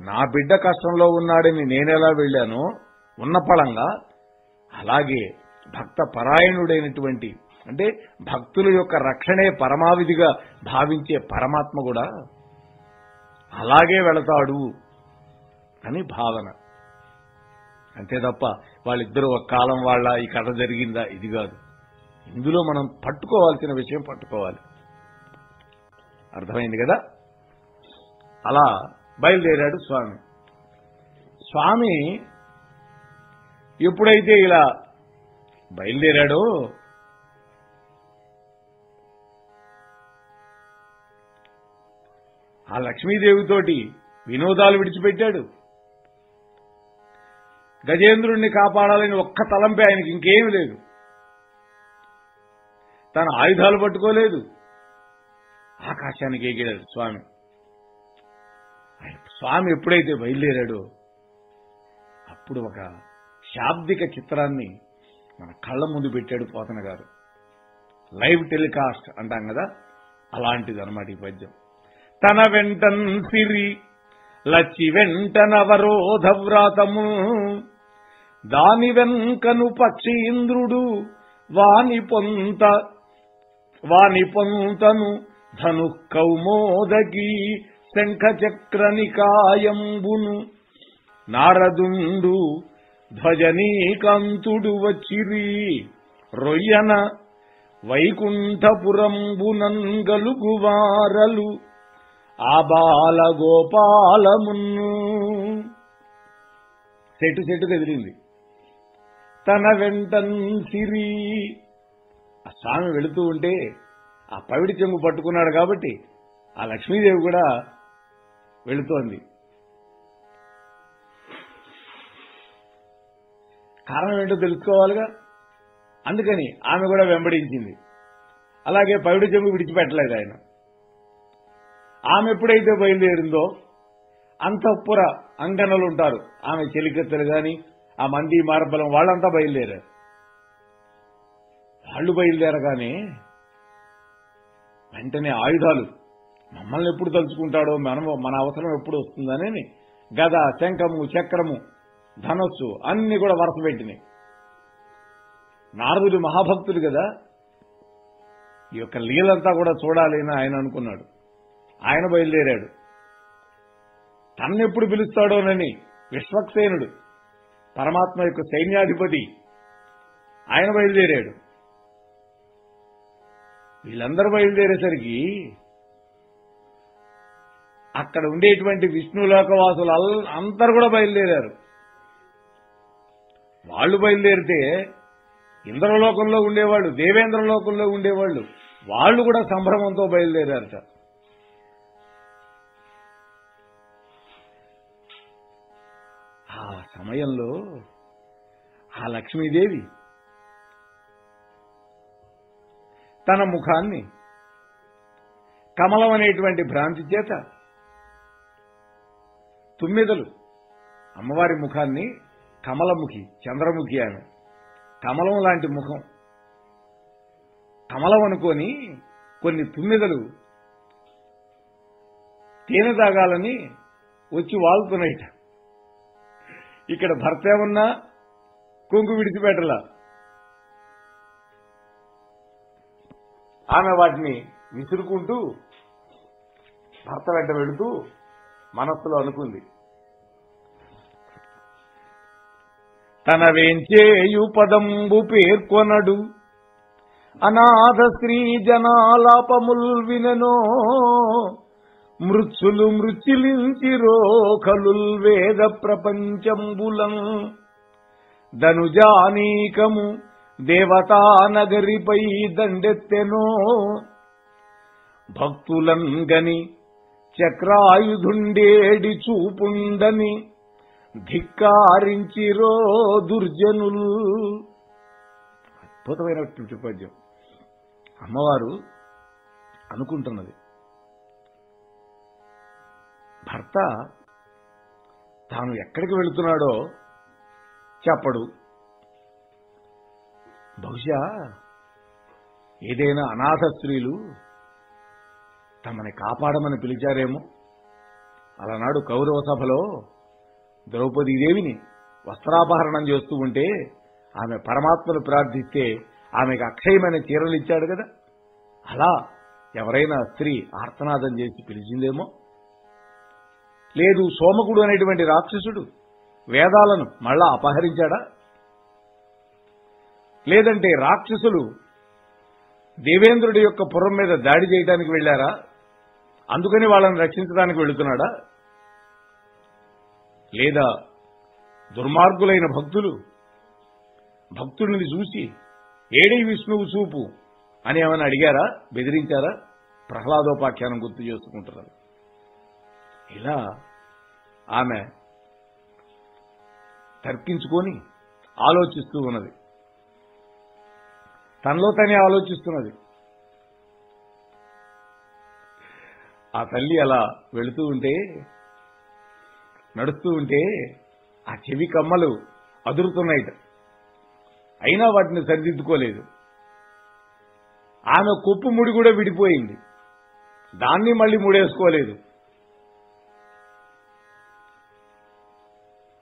నా బిడ్డ కష్టంలో ఉన్నాడని నేనెలా వెళ్ళానో ఉన్నపళంగా, అలాగే భక్త పరాయణుడైనటువంటి, అంటే భక్తుల యొక్క రక్షణే పరమావిధిగా భావించే పరమాత్మ కూడా అలాగే వెళతాడు అని భావన. అంతే తప్ప వాళ్ళిద్దరూ ఒక కాలం వాళ్ళ ఈ కథ జరిగిందా, ఇది కాదు. ఇందులో మనం పట్టుకోవాల్సిన విషయం పట్టుకోవాలి. అర్థమైంది కదా? అలా బయలుదేరాడు స్వామి. స్వామి ఎప్పుడైతే ఇలా బయలుదేరాడో ఆ లక్ష్మీదేవితోటి వినోదాలు విడిచిపెట్టాడు. గజేంద్రుణ్ణి కాపాడాలని ఒక్క తలంపే ఆయనకి, ఇంకేమీ లేదు. తన ఆయుధాలు పట్టుకోలేదు. ఆకాశానికి ఎగిరాడు స్వామి. స్వామి ఎప్పుడైతే బయలుదేరాడో అప్పుడు ఒక శాబ్దిక చిత్రాన్ని మన కళ్ళ ముందు పెట్టాడు పోతన గారు. లైవ్ టెలికాస్ట్ అంటాం కదా, అలాంటిది అన్నమాట ఈ పద్యం. తన వెంటన్ సిరి లచ్చి వెంటనవరోధ వ్రాతము, దాని వెంకను పక్షీంద్రుడు వాని పొంతను ధను కౌమోదకి శంఖచక్ర నికాయంబును, నారదుండు ధ్వజనీకాంతుడు వచ్చిరి రొయ్యన వైకుంఠపురంబునన్ గలుగువారలు ఆ బాల గోపాలమున్ను. చెట్టు కదిలింది. తన వెంటన్ సిరి, ఆ స్వామి వెళుతూ ఉంటే ఆ పవిడి చెంగు పట్టుకున్నాడు కాబట్టి ఆ లక్ష్మీదేవి కూడా వెళుతోంది. కారణం ఏంటో తెలుసుకోవాలిగా, అందుకని ఆమె కూడా వెంబడించింది. అలాగే పవిడి చెంగు విడిచిపెట్టలేదు ఆయన. ఆమె ఎప్పుడైతే బయలుదేరిందో అంతఃపుర అంగనలు ఉంటారు, ఆమె చెలికత్తెలు గాని ఆ మంది మార్బలం వాళ్ళంతా బయలుదేరారు. వాళ్ళు బయలుదేరగానే వెంటనే ఆయుధాలు, మమ్మల్ని ఎప్పుడు తలుచుకుంటాడో, మన అవసరం ఎప్పుడు వస్తుందని గద, శంఖము, చక్రము, ధనస్సు అన్ని కూడా వరుస పెట్టినాయి. నారదుడు మహాభక్తుడు కదా, ఈ యొక్క లీలంతా కూడా చూడాలి అని ఆయన అనుకున్నాడు. ఆయన బయలుదేరాడు. తన్నెప్పుడు పిలుస్తాడోనని విశ్వక్సేనుడు, పరమాత్మ యొక్క సైన్యాధిపతి, ఆయన బయలుదేరాడు. వీళ్ళందరూ బయలుదేరేసరికి అక్కడ ఉండేటువంటి విష్ణులోకవాసులు అందరూ కూడా బయలుదేరారు. వాళ్ళు బయలుదేరితే ఇంద్రలోకంలో ఉండేవాళ్ళు, దేవేంద్రలోకంలో ఉండేవాళ్ళు, వాళ్ళు కూడా సంభ్రమంతో బయలుదేరారట. ఆ సమయంలో ఆ లక్ష్మీదేవి తన ముఖాన్ని కమలం అనేటువంటి భ్రాంతి చేత తుమ్మెదలు అమ్మవారి ముఖాన్ని కమలముఖి, చంద్రముఖి ఆమె, కమలం లాంటి ముఖం. కమలం అనుకొని కొన్ని తుమ్మెదలు తేనె తాగాలని వచ్చి వాళ్తున్నాయిట. ఇక్కడ భర్త ఏమన్నా కొంగు విడిచిపెట్టలా. ఆమె వాటిని విసురుకుంటూ భర్త వెంట వెళుతూ మనస్సులో అనుకుంది, తన వేంచేయు పదంబు పేర్కొనడు అనాథ స్త్రీ జనాలాపముల్ వినెనో మృత్యులు మృత్యులించిరో కలుల్ వేద ప్రపంచంబులం ధనుజానీకము దేవతా నగరిపై దండెత్తెనో భక్తులంగని చక్రాయుధుండేడి చూపుండని ధిక్కారించిరో దుర్జనులు. అద్భుతమైనటువంటి పద్యం. అమ్మవారు అనుకుంటున్నది, భర్త తాను ఎక్కడికి వెళుతున్నాడో చెప్పడు. బహుశా ఏదైనా అనాథ స్త్రీలు తమని కాపాడమని పిలిచారేమో. అలనాడు కౌరవ సభలో ద్రౌపదీదేవిని వస్త్రాపహరణం చేస్తూ ఉంటే ఆమె పరమాత్మను ప్రార్థిస్తే ఆమెకు అక్షయమైన చీరలు ఇచ్చాడు కదా, అలా ఎవరైనా స్త్రీ ఆర్తనాదం చేసి పిలిచిందేమో. లేదు, సోమకుడు అనేటువంటి రాక్షసుడు వేదాలను మళ్ళా అపహరించాడా? లేదంటే రాక్షసులు దేవేంద్రుడి యొక్క పురం మీద దాడి చేయడానికి వెళ్లారా? అందుకని వాళ్ళని రక్షించడానికి వెళుతున్నాడా? లేదా దుర్మార్గులైన భక్తులు భక్తుడిని చూసి ఏడై విష్ణువు చూపు అని ఏమైనా అడిగారా, బెదిరించారా? ప్రహ్లాదోపాఖ్యానం గుర్తు చేసుకుంటున్నారు. ఇలా ఆమె తర్కించుకొని ఆలోచిస్తూ ఉన్నది, తనలో తనే ఆలోచిస్తున్నది. ఆ తల్లి అలా వెళుతూ ఉంటే, నడుస్తూ ఉంటే ఆ చెవి కమ్మలు అదురుతున్నాయిట. అయినా వాటిని సరిదిద్దుకోలేదు. ఆమె కొప్పు ముడి కూడా విడిపోయింది, దాన్ని మళ్ళీ ముడేసుకోలేదు.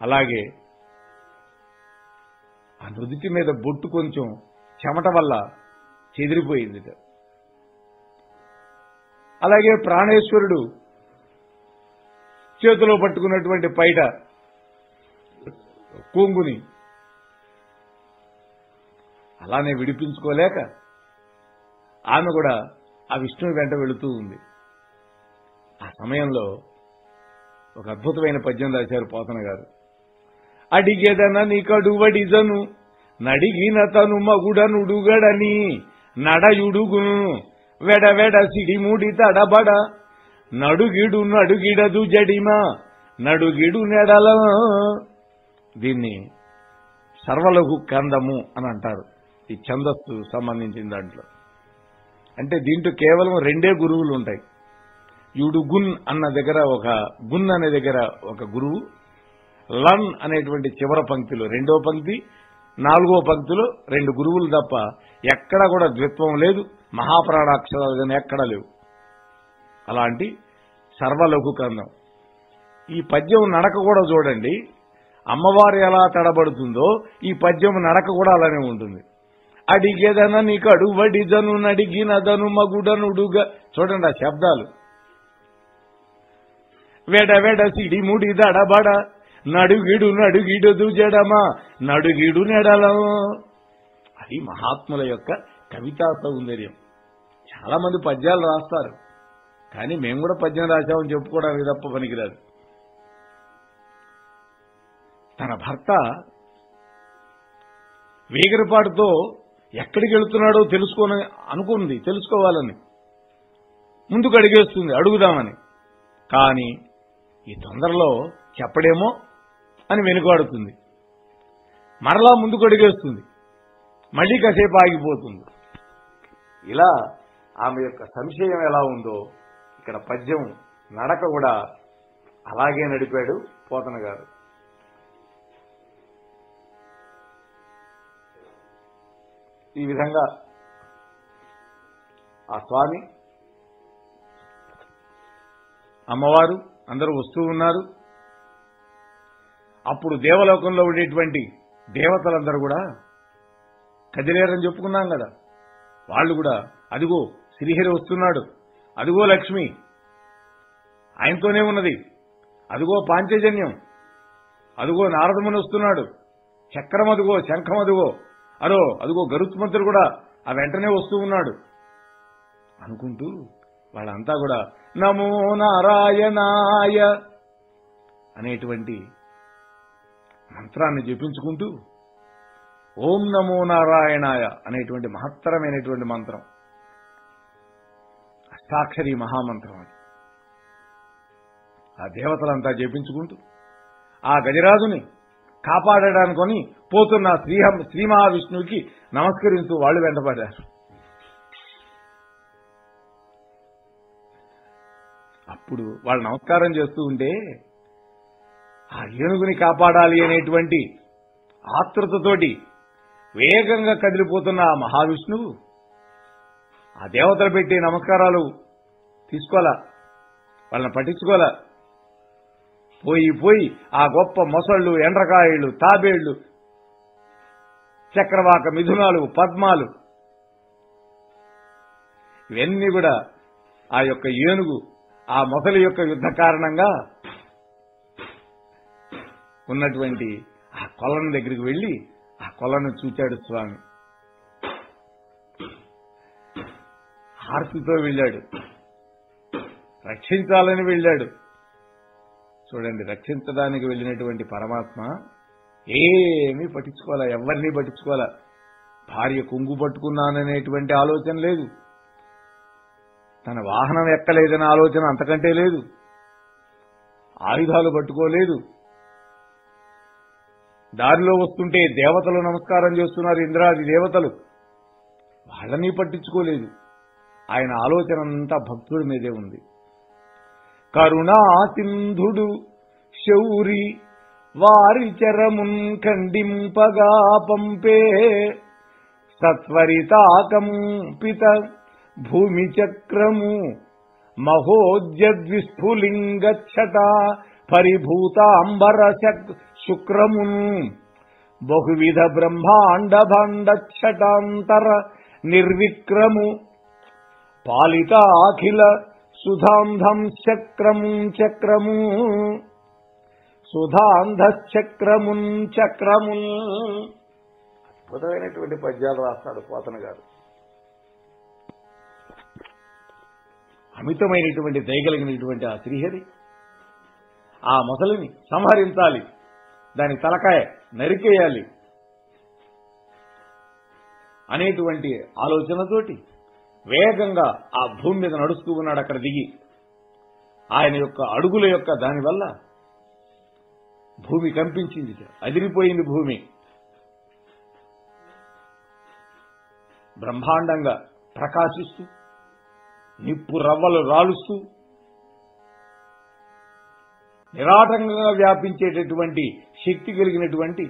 అలాగే ఆ నుదుటి మీద బొట్టు కొంచెం చెమట వల్ల చెదిరిపోయింది. అలాగే ప్రాణేశ్వరుడు చేతిలో పట్టుకున్నటువంటి పైట కొంగుని అలానే విడిపించుకోలేక ఆమె కూడా ఆ విష్ణువు వెంట వెళుతూ ఉంది. ఆ సమయంలో ఒక అద్భుతమైన పద్యం రాశారు పోతన గారు. అడిగేదనని కడువడిజను నడిగిన తను మగుడనుడుగడని నడయుడుగును వెడవెడ సిడిముడి తడబడ నడుగిడు నడుగిడదు జడిమ నడుగిడు నెడల. దీన్ని సర్వలఘు కందము అని అంటారు, ఈ ఛందస్సు సంబంధించిన దాంట్లో. అంటే దీంట్లో కేవలం రెండే గురువులు ఉంటాయి. యుడు గున్ అన్న దగ్గర ఒక గున్ అనే దగ్గర ఒక గురువు, లన్ అనేటువంటి చివర పంక్తిలో రెండో పంక్తి, నాలుగో పంక్తిలో రెండు గురువులు తప్ప ఎక్కడా కూడా ద్విత్వం లేదు. మహాప్రాణాక్షరాలు కానీ ఎక్కడా లేవు. అలాంటి సర్వలఘు కందం. ఈ పద్యం నడక కూడా చూడండి, అమ్మవారు ఎలా తడబడుతుందో ఈ పద్యం నడక కూడా అలానే ఉంటుంది. అడిగేదన నీకు అడువడిజను నడిగినదను మగుడనుడుగా. చూడండి ఆ శబ్దాలు. వెడవెడ సిడి ముడి దడబడ నడుగిడు నడుగిడదు జడమా నడుగిడు నెడలం. అది మహాత్ముల యొక్క కవితా సౌందర్యం. చాలా మంది పద్యాలు రాస్తారు, కానీ మేము కూడా పద్యం రాశామని చెప్పుకోవడానికి తప్ప పనికిరాదు. తన భర్త వేగరపాటుతో ఎక్కడికి వెళుతున్నాడో తెలుసుకోవాలని ముందుకు అడిగేస్తుంది, అడుగుదామని. కానీ ఈ తొందరలో చెప్పడేమో అని వెనుకాడుతుంది. మరలా ముందుకు అడిగేస్తుంది, మళ్ళీ కాసేపు ఆగిపోతుంది. ఇలా ఆమె యొక్క సంశయం ఎలా ఉందో ఇక్కడ పద్యం నడక కూడా అలాగే నడిపాడు పోతన గారు. ఈ విధంగా ఆ స్వామి, అమ్మవారు అందరూ వస్తూ ఉన్నారు. అప్పుడు దేవలోకంలో ఉండేటువంటి దేవతలందరూ కూడా కదిలేరని చెప్పుకున్నాం కదా. వాళ్ళు కూడా అదిగో శ్రీహరి వస్తున్నాడు, అదిగో లక్ష్మి ఆయనతోనే ఉన్నది, అదిగో పాంచజన్యం, అదిగో నారదముని వస్తున్నాడు, చక్రం అదిగో, శంఖం అదిగో, అదిగో గరుత్మంతుడు కూడా ఆ వెంటనే వస్తూ ఉన్నాడు అనుకుంటూ వాళ్ళంతా కూడా నమో నారాయణాయ అనేటువంటి మంత్రాన్ని జపించుకుంటూ, ఓం నమో నారాయణాయ అనేటువంటి మహత్తరమైనటువంటి మంత్రం, అష్టాక్షరి మహామంత్రం అది. ఆ దేవతలంతా జపించుకుంటూ ఆ గజరాజుని కాపాడడానికొని పోతున్న శ్రీ మహావిష్ణువుకి నమస్కరిస్తూ వాళ్ళు వెంటపడ్డారు. అప్పుడు వాళ్ళు నమస్కారం చేస్తూ ఉంటే ఆ ఏనుగుని కాపాడాలి అనేటువంటి ఆతృతతోటి వేగంగా కదిలిపోతున్న ఆ మహావిష్ణువు ఆ దేవతలు పెట్టి నమస్కారాలు తీసుకోవాలా, వాళ్ళని పట్టించుకోవాలా. పోయి ఆ గొప్ప మొసళ్ళు, ఎండ్రకాయలు, తాబేళ్లు, చక్రవాక మిథునాలు, పద్మాలు ఇవన్నీ కూడా ఆ యొక్క ఏనుగు ఆ మొసలి యొక్క యుద్ధ కారణంగా ఉన్నటువంటి ఆ కొలను దగ్గరికి వెళ్లి ఆ కొలను చూచాడు స్వామి. హారతితో వెళ్ళాడు, రక్షించాలని వెళ్ళాడు. చూడండి, రక్షించడానికి వెళ్ళినటువంటి పరమాత్మ ఏమీ పట్టించుకోవాలా, ఎవరిని పట్టించుకోవాలా. భార్య కొంగు పట్టుకున్నాననేటువంటి ఆలోచన లేదు, తన వాహనం ఎక్కలేదనే ఆలోచన అంతకంటే లేదు, ఆయుధాలు పట్టుకోలేదు. దారిలో వస్తుంటే దేవతలు నమస్కారం చేస్తున్నారు, ఇంద్రాది దేవతలు, వాళ్ళని పట్టించుకోలేదు. ఆయన ఆలోచన అంతా భక్తుడి మీదే ఉంది. కరుణా సింధుడు శౌరి వారి చరమున్ ఖండింపగా పంపే సత్వరితాకంపిత భూమి చక్రము మహోజ్జద్విస్ఫులింగచ్చట పరిభూతాంబర శుక్రమున్ బహువిధ బ్రహ్మాండ భాండచ్చటాంతర నిర్విక్రము పాలిత అఖిల సుధాంధం చక్రము సుధాంధచక్రమున్ చక్రమున్. అద్భుతమైనటువంటి పద్యాలు రాస్తాడు పోతన గారు. అమితమైనటువంటి దయగలిగినటువంటి ఆ శ్రీహరి ఆ మొసలిని సంహరించాలి, దాని తలకాయ నరికేయాలి అనేటువంటి ఆలోచనతోటి వేగంగా ఆ భూమి మీద నడుస్తూ ఉన్నాడు. అక్కడ దిగి ఆయన యొక్క అడుగుల యొక్క దానివల్ల భూమి కంపించింది, అదిరిపోయింది భూమి. బ్రహ్మాండంగా ప్రకాశిస్తూ నిప్పు రవ్వలు రాలుస్తూ నిరాటంకంగా వ్యాపించేటటువంటి శక్తి కలిగినటువంటి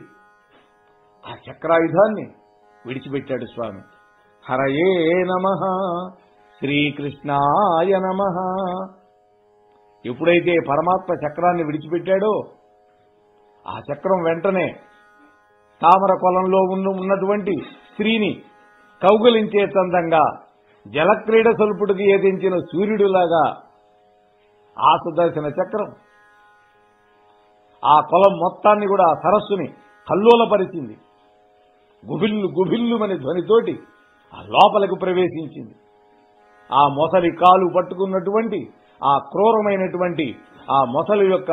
ఆ చక్రాయుధాన్ని విడిచిపెట్టాడు స్వామి. హరయే నమః, శ్రీకృష్ణాయ నమః. ఎప్పుడైతే పరమాత్మ చక్రాన్ని విడిచిపెట్టాడో ఆ చక్రం వెంటనే తామర కొలంలో ఉన్నటువంటి స్త్రీని కౌగలించే చందంగా జలక్రీడ సొల్పుడికి ఏదించిన సూర్యుడిలాగా ఆ సుదర్శన చక్రం ఆ కొలం మొత్తాన్ని కూడా ఆ సరస్సుని కల్లోలపరిచింది. గుబిల్లు గుబిల్లుమని ధ్వనితోటి ఆ లోపలికి ప్రవేశించింది. ఆ మొసలి కాలు పట్టుకున్నటువంటి ఆ క్రూరమైనటువంటి ఆ మొసలి యొక్క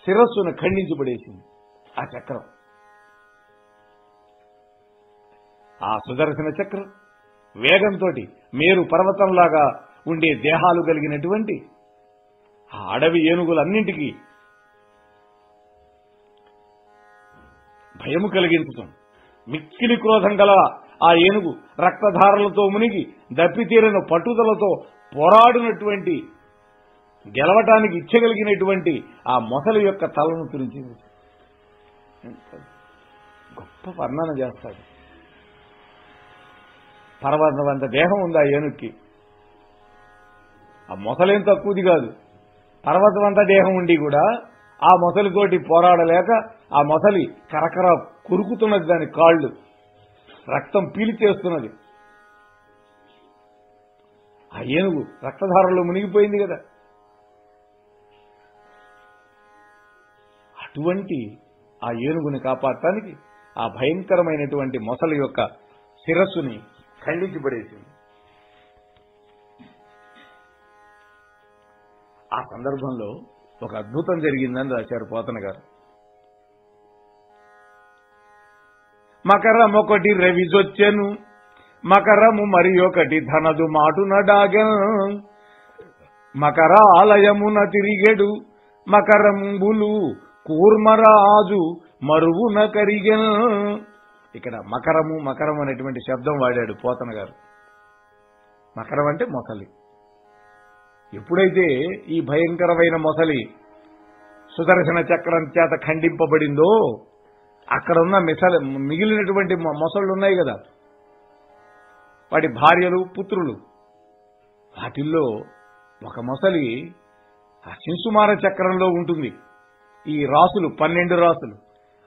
శిరస్సును ఖండించబడేసింది ఆ చక్రం. ఆ సుదర్శన చక్రం వేగంతో మేరు పర్వతంలాగా ఉండే దేహాలు కలిగినటువంటి ఆ అడవి ఏనుగులన్నింటికీ భయము కలిగించటం, మిక్కిలి క్రోధం గల ఆ ఏనుగు రక్తధారలతో మునిగి దప్పితీరిన పట్టుదలతో పోరాడినటువంటి గెలవటానికి ఇచ్చగలిగినటువంటి ఆ మొసలి యొక్క తలను తురించింది. గొప్ప వర్ణన చేస్తాడు. పర్వతం అంత దేహం ఉంది ఆ ఏనుక్కి. ఆ మొసలేం తక్కువది కాదు. పర్వతం అంతా దేహం ఉండి కూడా ఆ మొసలితోటి పోరాడలేక ఆ మొసలి కరకర కురుకుతున్నది, దాని కాళ్ళు రక్తం పీల్చేస్తున్నది. ఆ ఏనుగు రక్తధారంలో మునిగిపోయింది కదా. అటువంటి ఆ ఏనుగుని కాపాడటానికి ఆ భయంకరమైనటువంటి మొసలి యొక్క శిరస్సుని ఖండించి పడేసింది. ఆ సందర్భంలో ఒక అద్భుతం జరిగిందని రాశారు పోతన గారు. మకరమొకటి రవిజొచ్చెను, మకరము మరి ఒకటి ధనదు మాటున డాగెను, మకరాలయమున తిరిగెడు మకరంబులు కూర్మరాజు మరువున కరిగెను. ఇక్కడ మకరం అనేటువంటి శబ్దం వాడాడు పోతన గారు. మకరం అంటే మొసలి. ఎప్పుడైతే ఈ భయంకరమైన మొసలి సుదర్శన చక్రం చేత ఖండింపబడిందో అక్కడున్న మిగిలినటువంటి మొసళ్ళు ఉన్నాయి కదా, వాటి భార్యలు పుత్రులు, వాటిల్లో ఒక మొసలి ఆ శింసుమార చక్రంలో ఉంటుంది. ఈ రాసులు 12 రాసులు,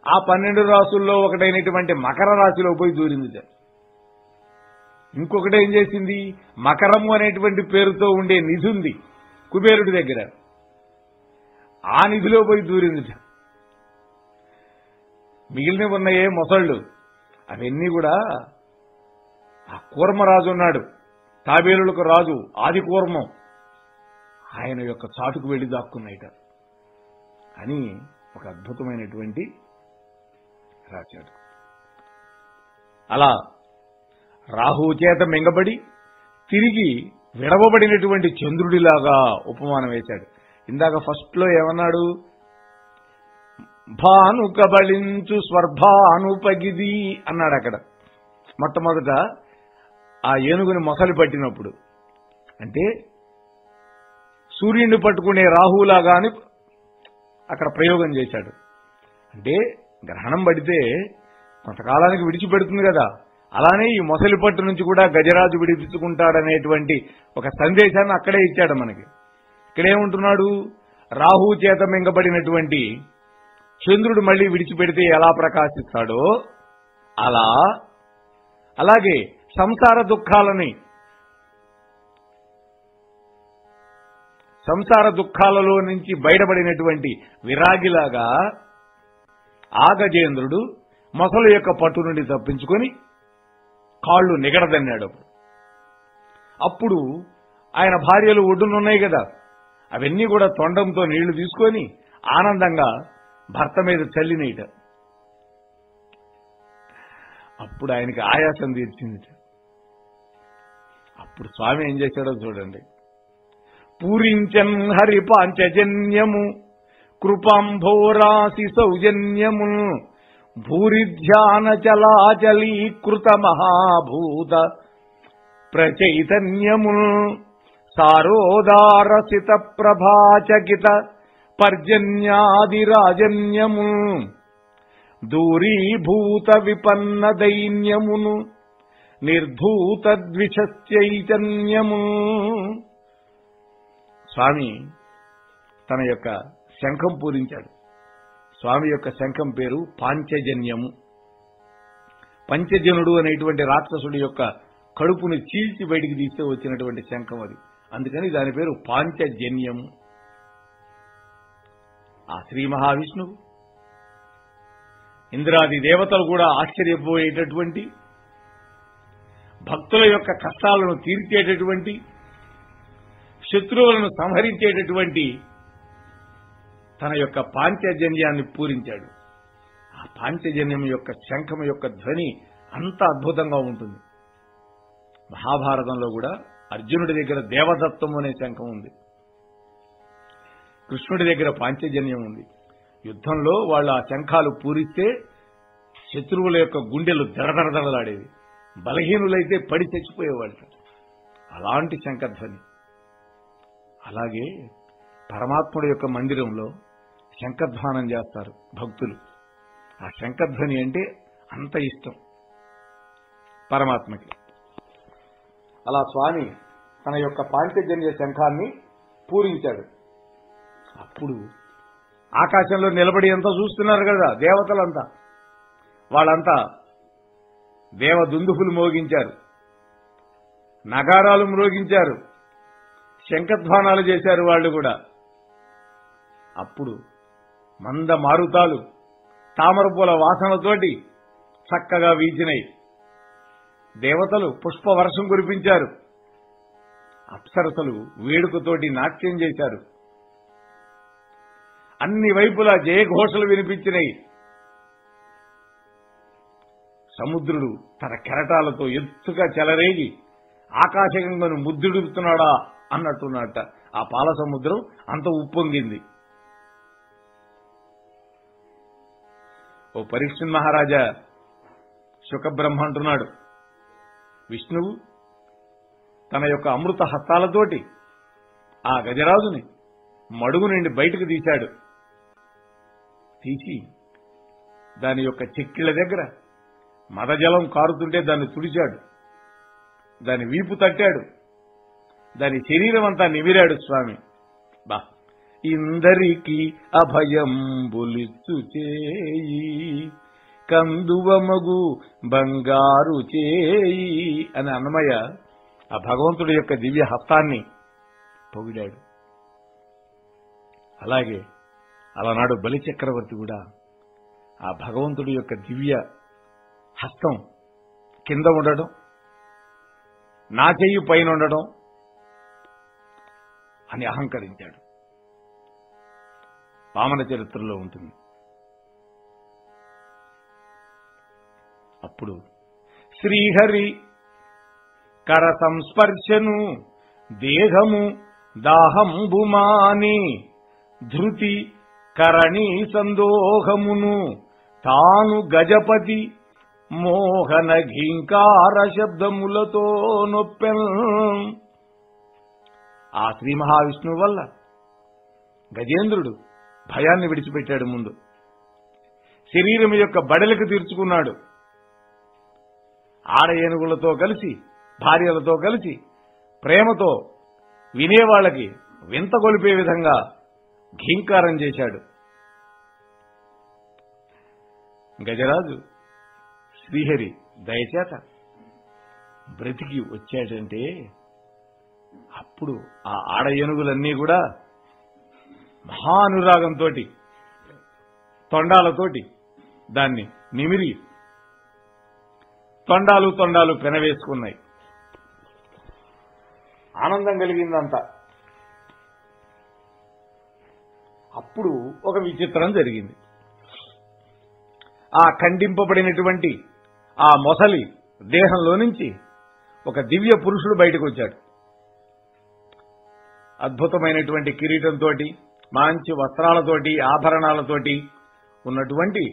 ఆ 12 రాసుల్లో ఒకటైనటువంటి మకర రాశిలో పోయి దూరింది. ఇంకొకటి ఏం చేసింది, మకరము అనేటువంటి పేరుతో ఉండే నిధి ఉంది కుబేరుడి దగ్గర, ఆ నిధిలో పోయి దూరింది. మిగిలినవి ఉన్నాయే మొసళ్ళు, అవన్నీ కూడా ఆ కూర్మరాజు ఉన్నాడు, తాబేలులకు రాజు, ఆది కూర్మం, ఆయన యొక్క చాటుకు వెళ్లి దాక్కున్నాయిట అని ఒక అద్భుతమైనటువంటి రాశాడు. అలా రాహువు చేత మింగబడి తిరిగి విడవబడినటువంటి చంద్రుడిలాగా ఉపమానం వేశాడు. ఇందాక ఫస్ట్ లో ఏమన్నాడు, భాను కబళించు స్వర్భానుపగిది అన్నాడు. అక్కడ మొట్టమొదట ఆ ఏనుగుని మొసలి పట్టినప్పుడు అంటే సూర్యుడిని పట్టుకునే రాహువులాగా అని అక్కడ ప్రయోగం చేశాడు. అంటే గ్రహణం పడితే కొంతకాలానికి విడిచిపెడుతుంది కదా, అలానే ఈ మొసలి పట్టు నుంచి కూడా గజరాజు విడిపించుకుంటాడనేటువంటి ఒక సందేశాన్ని అక్కడే ఇచ్చాడు మనకి. ఇక్కడేముంటున్నాడు, రాహువు చేత మింగబడినటువంటి చంద్రుడు మళ్లీ విడిచిపెడితే ఎలా ప్రకాశిస్తాడో అలాగే సంసార దుఃఖాలలో నుంచి బయటపడినటువంటి విరాగిలాగా ఆ గజేంద్రుడు మొసలు యొక్క పట్టు నుండి తప్పించుకొని కాళ్ళు నిగడదన్నాడు. అప్పుడు ఆయన భార్యలు ఒడ్డునున్నాయి కదా, అవన్నీ కూడా తొండంతో నీళ్లు తీసుకొని ఆనందంగా భర్త మీద చల్లినీట. అప్పుడు ఆయనకి ఆయాసం తీర్చింది. అప్పుడు స్వామి ఏం చేశాడో చూడండి. పూరించన్ హరి పాంచజన్యము కృపాంభోరాసి సౌజన్యము భూరిధ్యాన చలాచలీకృత మహాభూత ప్రచైతన్యము సారోదారసిత ప్రభాచకిత పర్జన్యాదిరాజన్యము దూరీభూత విపన్న దైన్యమును నిర్ధూత ద్విషచైతన్యము. స్వామి తన యొక్క శంఖం పూరించాడు. స్వామి యొక్క శంఖం పేరు పాంచజన్యము. పంచజనుడు అనేటువంటి రాక్షసుడి యొక్క కడుపుని చీల్చి బయటికి తీస్తే వచ్చినటువంటి శంఖం అది, అందుకని దాని పేరు పాంచజన్యము. ఆ శ్రీ మహావిష్ణువు ఇంద్రాది దేవతలు కూడా ఆశ్చర్యపోయేటటువంటి, భక్తుల యొక్క కష్టాలను తీర్చేటటువంటి, శత్రువులను సంహరించేటటువంటి తన యొక్క పాంచజన్యాన్ని పూరించాడు. ఆ పాంచజన్యం యొక్క శంఖం యొక్క ధ్వని అంత అద్భుతంగా ఉంటుంది. మహాభారతంలో కూడా అర్జునుడి దగ్గర దేవదత్తం అనే శంఖం ఉంది, కృష్ణుడి దగ్గర పాంచజన్యం ఉంది. యుద్ధంలో వాళ్ళు ఆ శంఖాలు పూరిస్తే శత్రువుల యొక్క గుండెలు దడదడదడలాడేవి, బలహీనులైతే పడి చచ్చిపోయేవాళ్ళు. అలాంటి శంఖధ్వని. అలాగే పరమాత్ముడి యొక్క మందిరంలో శంఖధ్వానం చేస్తారు భక్తులు. ఆ శంఖధ్వని అంటే అంత ఇష్టం పరమాత్మకి. అలా స్వామి తన యొక్క పాంచజన్య శంఖాన్ని పూరించాడు. అప్పుడు ఆకాశంలో నిలబడి ఎంతో చూస్తున్నారు కదా దేవతలంతా. వాళ్ళంతా దేవదుందుపులు మోగించారు, నగారాలు మ్రోగించారు, శంఖధ్వానాలు చేశారు వాళ్ళు కూడా. అప్పుడు మంద మారుతాలు తామరపూల వాసనతోటి చక్కగా వీచినాయి. దేవతలు పుష్పవర్షం కురిపించారు. అప్సరసలు వేడుకతోటి నాట్యం చేశారు. అన్ని వైపులా జయఘోషలు వినిపించినాయి. సముద్రుడు తన కెరటాలతో ఎత్తుగా చెలరేగి ఆకాశగంగను ముద్దుడుపుతున్నాడా అన్నట్టున్నట్ట ఆ పాల సముద్రం అంత ఉప్పొంగింది. ఓ పరీక్షిత్ మహారాజా, శుకబ్రహ్మ అంటున్నాడు, విష్ణువు తన యొక్క అమృత హస్తాలతోటి ఆ గజరాజుని మడుగు నుండి బయటకు తీశాడు. తీసి దాని యొక్క చెక్కిళ్ల దగ్గర మదజలం కారుతుంటే దాన్ని తుడిచాడు, దాని వీపు తట్టాడు, దాని శరీరం అంతా నిమిరాడు స్వామి. బా ఇందరికి అభయంబులిచ్చు చేయి కందువమగు బంగారు చేయి అని అన్నమయ్య ఆ భగవంతుడి యొక్క దివ్య హస్తాన్ని పొగిడాడు. అలాగే అలనాడు బలిచక్రవర్తి కూడా ఆ భగవంతుడి యొక్క దివ్య హస్తం కింద ఉండడం, నా చెయ్యి పైన ఉండడం అని అహంకరించాడు. వామన చరిత్రలో ఉంటుంది. అప్పుడు శ్రీహరి కర సంస్పర్శను దేహము దాహంబుమాని ధృతి కరణీ సందోహమును తాను గజపతి మోహన ఘీంకార శబ్దములతో నొప్పెన్. ఆ శ్రీ మహావిష్ణువు వల్ల గజేంద్రుడు భయాన్ని విడిచిపెట్టాడు. ముందు శరీరం యొక్క బడలికి తీర్చుకున్నాడు. ఆడ ఏనుగులతో కలిసి, భార్యలతో కలిసి ప్రేమతో వినేవాళ్లకి వింత కొలిపే విధంగా ఘీంకారం చేశాడు. గజరాజు శ్రీహరి దయచేత బ్రతికి వచ్చాడంటే అప్పుడు ఆ ఆడ ఏనుగులన్నీ కూడా మహానురాగంతో తొండాలతోటి దాన్ని నిమిరి తొండాలు పెనవేసుకున్నాయి. ఆనందం కలిగిందంతా. అప్పుడు ఒక విచిత్రం జరిగింది. ఆ ఖండింపబడినటువంటి ఆ మొసలి దేహంలో నుంచి ఒక దివ్య పురుషుడు బయటకు వచ్చాడు. అద్భుతమైనటువంటి కిరీటంతో, మంచి వస్త్రాలతోటి, ఆభరణాలతోటి ఉన్నటువంటి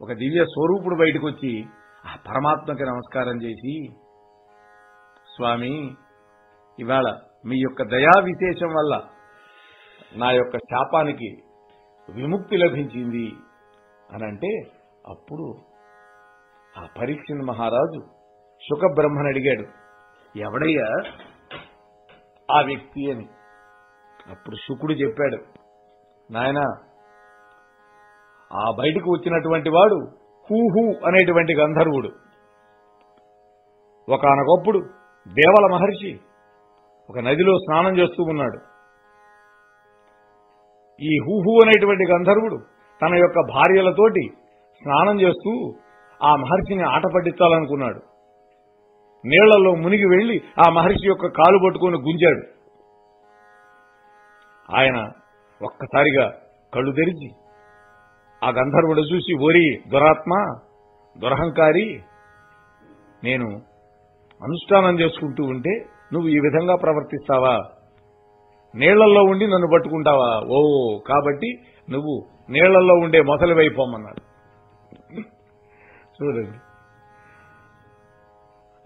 ఒక దివ్య స్వరూపుడు బయటకు వచ్చి ఆ పరమాత్మకి నమస్కారం చేసి, స్వామి, ఇవాళ మీ యొక్క దయా విశేషం వల్ల నా యొక్క శాపానికి విముక్తి లభించింది అని అంటే, అప్పుడు ఆ పరీక్షిత్ మహారాజు శుకబ్రహ్మని అడిగాడు, ఎవడయ్యా ఆ వ్యక్తి అని. అప్పుడు శుకుడు చెప్పాడు, నాయనా, ఆ బయటకు వచ్చినటువంటి వాడు హూహు అనేటువంటి గంధర్వుడు. ఒకానొకప్పుడు దేవల మహర్షి ఒక నదిలో స్నానం చేస్తూ ఉన్నాడు. ఈ హూహు అనేటువంటి గంధర్వుడు తన యొక్క భార్యలతోటి స్నానం చేస్తూ ఆ మహర్షిని ఆట పట్టించాలనుకున్నాడు. నీళ్లలో మునిగి వెళ్లి ఆ మహర్షి యొక్క కాలు పట్టుకుని గుంజాడు. ఆయన ఒక్కసారిగా కళ్ళు తెరిచి ఆ గంధర్వుడు చూసి, ఓరి దురాత్మ, దురహంకారి, నేను అనుష్ఠానం చేసుకుంటూ ఉంటే నువ్వు ఈ విధంగా ప్రవర్తిస్తావా? నీళ్లలో ఉండి నన్ను పట్టుకుంటావా? ఓ, కాబట్టి నువ్వు నీళ్లలో ఉండే మొసలి వైపోమన్నాడు. చూడండి,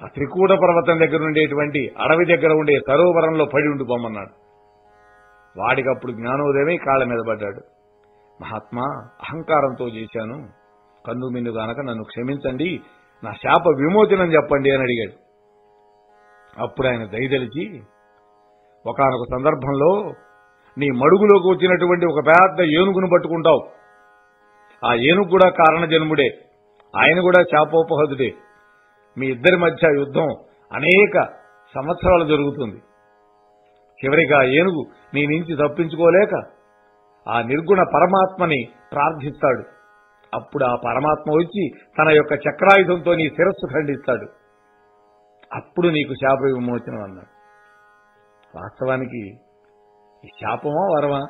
ఆ త్రికూట పర్వతం దగ్గర ఉండేటువంటి అడవి దగ్గర ఉండే సరోవరంలో పడి ఉండిపోమన్నాడు. వాడికప్పుడు జ్ఞానోదయమై కాళ్ళ మీద పడ్డాడు. మహాత్మా, అహంకారంతో చేశాను, కన్ను మిన్ను గానక నన్ను క్షమించండి, నా శాప విమోచనం చెప్పండి అని అడిగాడు. అప్పుడు ఆయన దయదలిచి, ఒకానొక సందర్భంలో నీ మడుగులోకి వచ్చినటువంటి ఒక పెద్ద ఏనుగును పట్టుకుంటావు. ఆ ఏనుగు కూడా కారణ జన్ముడే, ఆయన కూడా శాపోపహతుడే. మీ ఇద్దరి మధ్య యుద్ధం అనేక సంవత్సరాలు జరుగుతుంది. చివరికి ఆ ఏనుగు నీ నుంచి తప్పించుకోలేక ఆ నిర్గుణ పరమాత్మని ప్రార్థిస్తాడు. అప్పుడు ఆ పరమాత్మ వచ్చి తన యొక్క చక్రాయుధంతో నీ శిరస్సు ఖండిస్తాడు. అప్పుడు నీకు శాప విమోచనం అన్నాడు. వాస్తవానికి ఈ శాపమా వరమా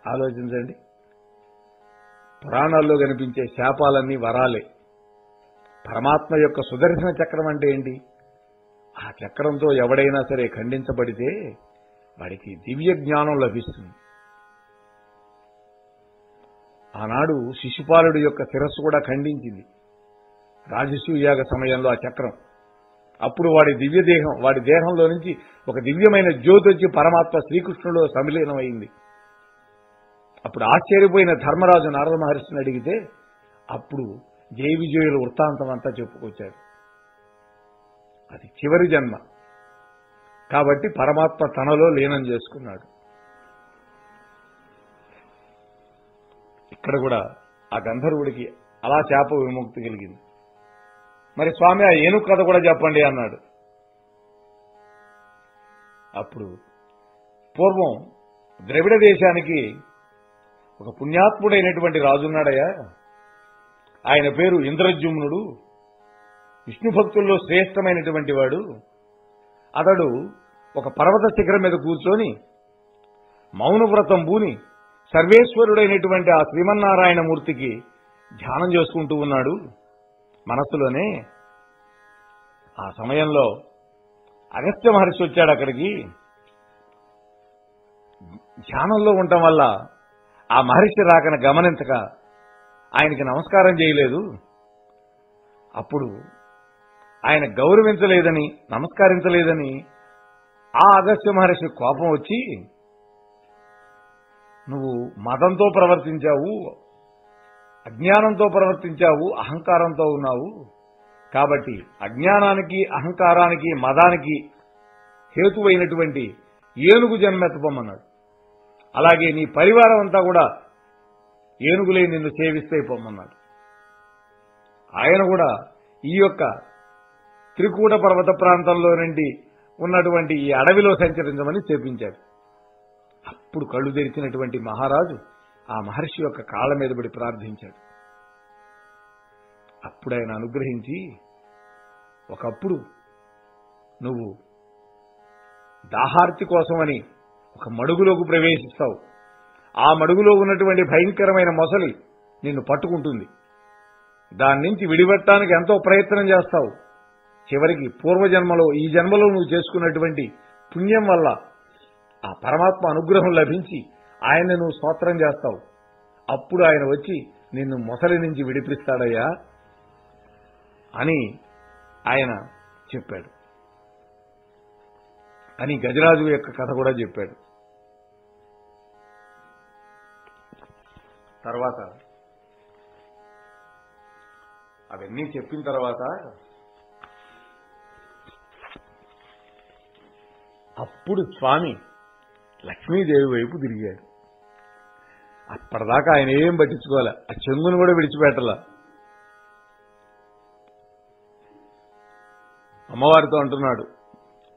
ఆలోచించండి. పురాణాల్లో కనిపించే శాపాలన్నీ వరాలే. పరమాత్మ యొక్క సుదర్శన చక్రం అంటే ఏంటి? ఆ చక్రంతో ఎవడైనా సరే ఖండించబడితే వాడికి దివ్య జ్ఞానం లభిస్తుంది. ఆనాడు శిశుపాలుడి యొక్క శిరస్సు కూడా ఖండించింది రాజసూయాగ సమయంలో ఆ చక్రం. అప్పుడు వాడి దేహంలో నుంచి ఒక దివ్యమైన జ్యోతి వచ్చి పరమాత్మ శ్రీకృష్ణులో సమిలీనమైంది. అప్పుడు ఆశ్చర్యపోయిన ధర్మరాజు నారద మహర్షిని అడిగితే అప్పుడు జయ విజయుల వృత్తాంతం అంతా చెప్పుకొచ్చారు. అది చివరి జన్మ కాబట్టి పరమాత్మ తనలో లీనం చేసుకున్నాడు. ఇక్కడ కూడా ఆ గంధర్వుడికి అలా శాప విముక్తి కలిగింది. మరి స్వామి, ఆ ఏనుగు కథ కూడా చెప్పండి అన్నాడు. అప్పుడు పూర్వం ద్రవిడ దేశానికి ఒక పుణ్యాత్ముడైనటువంటి రాజున్నాడయ్యా. ఆయన పేరు ఇంద్రజుమ్నుడు. విష్ణు భక్తుల్లో శ్రేష్టమైనటువంటి వాడు. అతడు ఒక పర్వత శిఖరం మీద కూర్చొని మౌనవ్రతం పూని సర్వేశ్వరుడైనటువంటి ఆ శ్రీమన్నారాయణమూర్తికి ధ్యానం చేసుకుంటూ ఉన్నాడు మనస్సులోనే. ఆ సమయంలో అగస్త్య మహర్షి వచ్చాడు అక్కడికి. ధ్యానంలో ఉండటం వల్ల ఆ మహర్షి రాకన గమనించక ఆయనకి నమస్కారం చేయలేదు. అప్పుడు ఆయన గౌరవించలేదని, నమస్కరించలేదని ఆ అగస్త్య మహర్షి కోపం వచ్చి, నువ్వు మదంతో ప్రవర్తించావు, అజ్ఞానంతో ప్రవర్తించావు, అహంకారంతో ఉన్నావు. కాబట్టి అజ్ఞానానికి, అహంకారానికి, మదానికి హేతువైనటువంటి ఏనుగు జన్మెత్తపోమన్నాడు. అలాగే నీ పరివారం అంతా కూడా ఏనుగులే నిన్ను సేవిస్తే పొమ్మన్నాడు. ఆయన కూడా ఈ యొక్క త్రికూట పర్వత ప్రాంతంలో నుండి ఉన్నటువంటి ఈ అడవిలో సంచరించమని చెప్పించాడు. అప్పుడు కళ్ళు తెరిచినటువంటి మహారాజు ఆ మహర్షి యొక్క కాళ్ళ మీద పడి ప్రార్థించాడు. అప్పుడు ఆయన అనుగ్రహించి, ఒకప్పుడు నువ్వు దాహార్తి కోసమని ఒక మడుగులోకి ప్రవేశిస్తావు. ఆ మడుగులో ఉన్నటువంటి భయంకరమైన మొసలి నిన్ను పట్టుకుంటుంది. దాని నుంచి విడిపెట్టడానికి ఎంతో ప్రయత్నం చేస్తావు. చివరికి పూర్వజన్మలో, ఈ జన్మలో నువ్వు చేసుకున్నటువంటి పుణ్యం వల్ల ఆ పరమాత్మ అనుగ్రహం లభించి ఆయన్ని నువ్వు స్తోత్రం చేస్తావు. అప్పుడు ఆయన వచ్చి నిన్ను మొసలి నుంచి విడిపిస్తాడయ్యా అని ఆయన చెప్పాడు అని గజరాజు యొక్క కథ కూడా చెప్పాడు. తర్వాత అవన్నీ చెప్పిన తర్వాత అప్పుడు స్వామి లక్ష్మీదేవి వైపు తిరిగాడు. అప్పటిదాకా ఆయన ఏం పట్టించుకోలే, ఆ చెంగును కూడా విడిచిపెట్టలా. అమ్మవారితో అంటున్నాడు,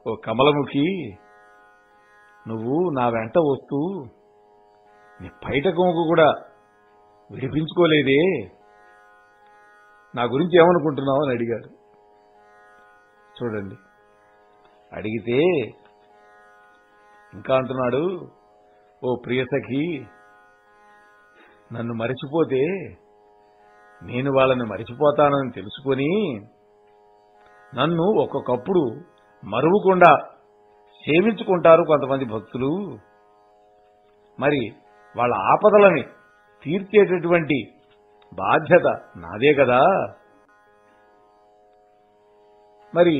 ఓ కమలముఖి, నువ్వు నా వెంట వస్తూ నీ పైట కొమ్ముకు కూడా విడిపించుకోలేదే, నా గురించి ఏమనుకుంటున్నావు అని అడిగాడు. చూడండి, అడిగితే ఇంకా అంటున్నాడు, ఓ ప్రియసఖి, నన్ను మరిచిపోతే నేను వాళ్ళని మరిచిపోతానని తెలుసుకొని నన్ను ఒక్కొక్కప్పుడు మరువకుండా సేవించుకుంటారు కొంతమంది భక్తులు. మరి వాళ్ళ ఆపదలని తీర్చేటటువంటి బాధ్యత నాదే కదా. మరి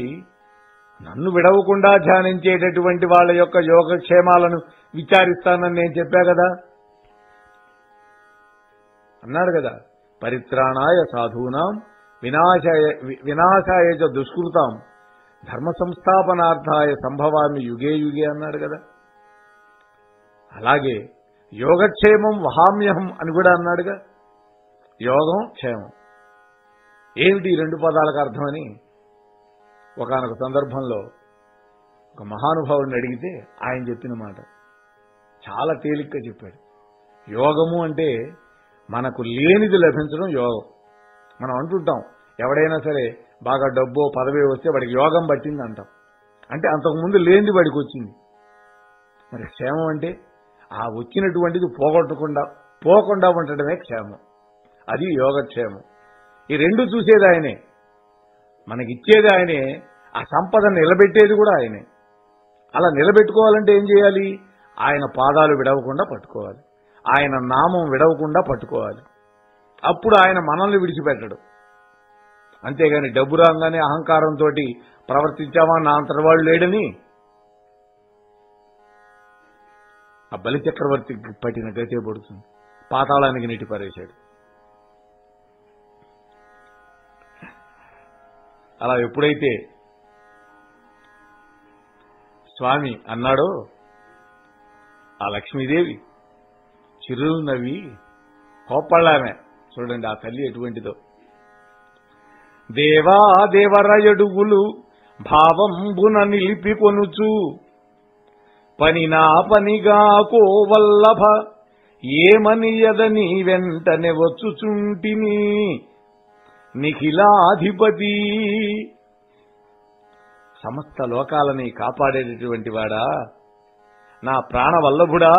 నన్ను విడవకుండా ధ్యానించేటటువంటి వాళ్ళ యొక్క యోగక్షేమాలను విచారిస్తానని నేను చెప్పా కదా అన్నాడు కదా. పరిత్రాణాయ సాధూనాం వినాశాయ చ దుష్కృతాం ధర్మ సంస్థాపనార్థాయ సంభవామి యుగే యుగే అన్నాడు కదా. అలాగే యోగక్షేమం వహామ్యహం అని కూడా అన్నాడుగా. యోగం క్షేమం ఏమిటి ఈ రెండు పదాలకు అర్థమని ఒకానొక సందర్భంలో ఒక మహానుభావుడిని అడిగితే ఆయన చెప్పిన మాట చాలా తేలిగ్గా చెప్పాడు. యోగము అంటే మనకు లేనిది లభించడం యోగం. మనం అంటుంటాం ఎవడైనా సరే బాగా డబ్బో పదవి వస్తే వాడికి యోగం పట్టింది అంటాం. అంటే అంతకుముందు లేనిది వాడికి వచ్చింది. మరి క్షేమం అంటే ఆ వచ్చినటువంటిది పోకుండా ఉండటమే క్షేమం. అది యోగక్షేమం. ఈ రెండు చూసేది ఆయనే, మనకిచ్చేది ఆయనే, ఆ సంపదను నిలబెట్టేది కూడా ఆయనే. అలా నిలబెట్టుకోవాలంటే ఏం చేయాలి? ఆయన పాదాలు విడవకుండా పట్టుకోవాలి, ఆయన నామం విడవకుండా పట్టుకోవాలి. అప్పుడు ఆయన మనల్ని విడిచిపెట్టడు. అంతేగాని డబ్బు రాగానే అహంకారంతో ప్రవర్తించామా నా అంతటి వాడు లేడని ఆ బలి చక్రవర్తికి పట్టిన గతే పడుతుంది. పాతాళానికి నెట్టి పారేశాడు. అలా ఎప్పుడైతే స్వామి అన్నాడో ఆ లక్ష్మీదేవి చిరులు నవ్వి కోప్పళ్ళామే. చూడండి ఆ తల్లి ఎటువంటిదో. దేవా దేవరయడుగులు భావంబున నిలిపి కొనుచు పనినా పనిగా కోవల్లభ ఏమనియదని వెంటనే వచ్చుచుంటిని నిఖిలాధిపతి. సమస్త లోకాలని కాపాడేటటువంటి వాడా, నా ప్రాణవల్లభుడా,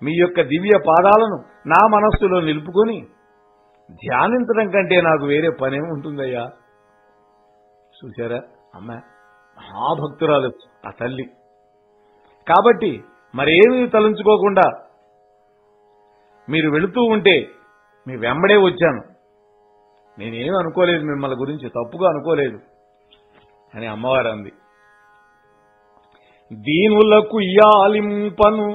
మీ యొక్క దివ్య పాదాలను నా మనస్సులో నిలుపుకొని ధ్యానించడం కంటే నాకు వేరే పనేం ఉంటుందయ్యా. చూశారా అమ్మ, మహాభక్తురాలు ఆ తల్లి. కాబట్టి మరేమీ తలంచుకోకుండా మీరు వెళుతూ ఉంటే మీ వెంబడే వచ్చాను. నేనేమి అనుకోలేదు, మిమ్మల్ని గురించి తప్పుగా అనుకోలేదు అని అమ్మవారు అంది. దీనులకు యాలింపను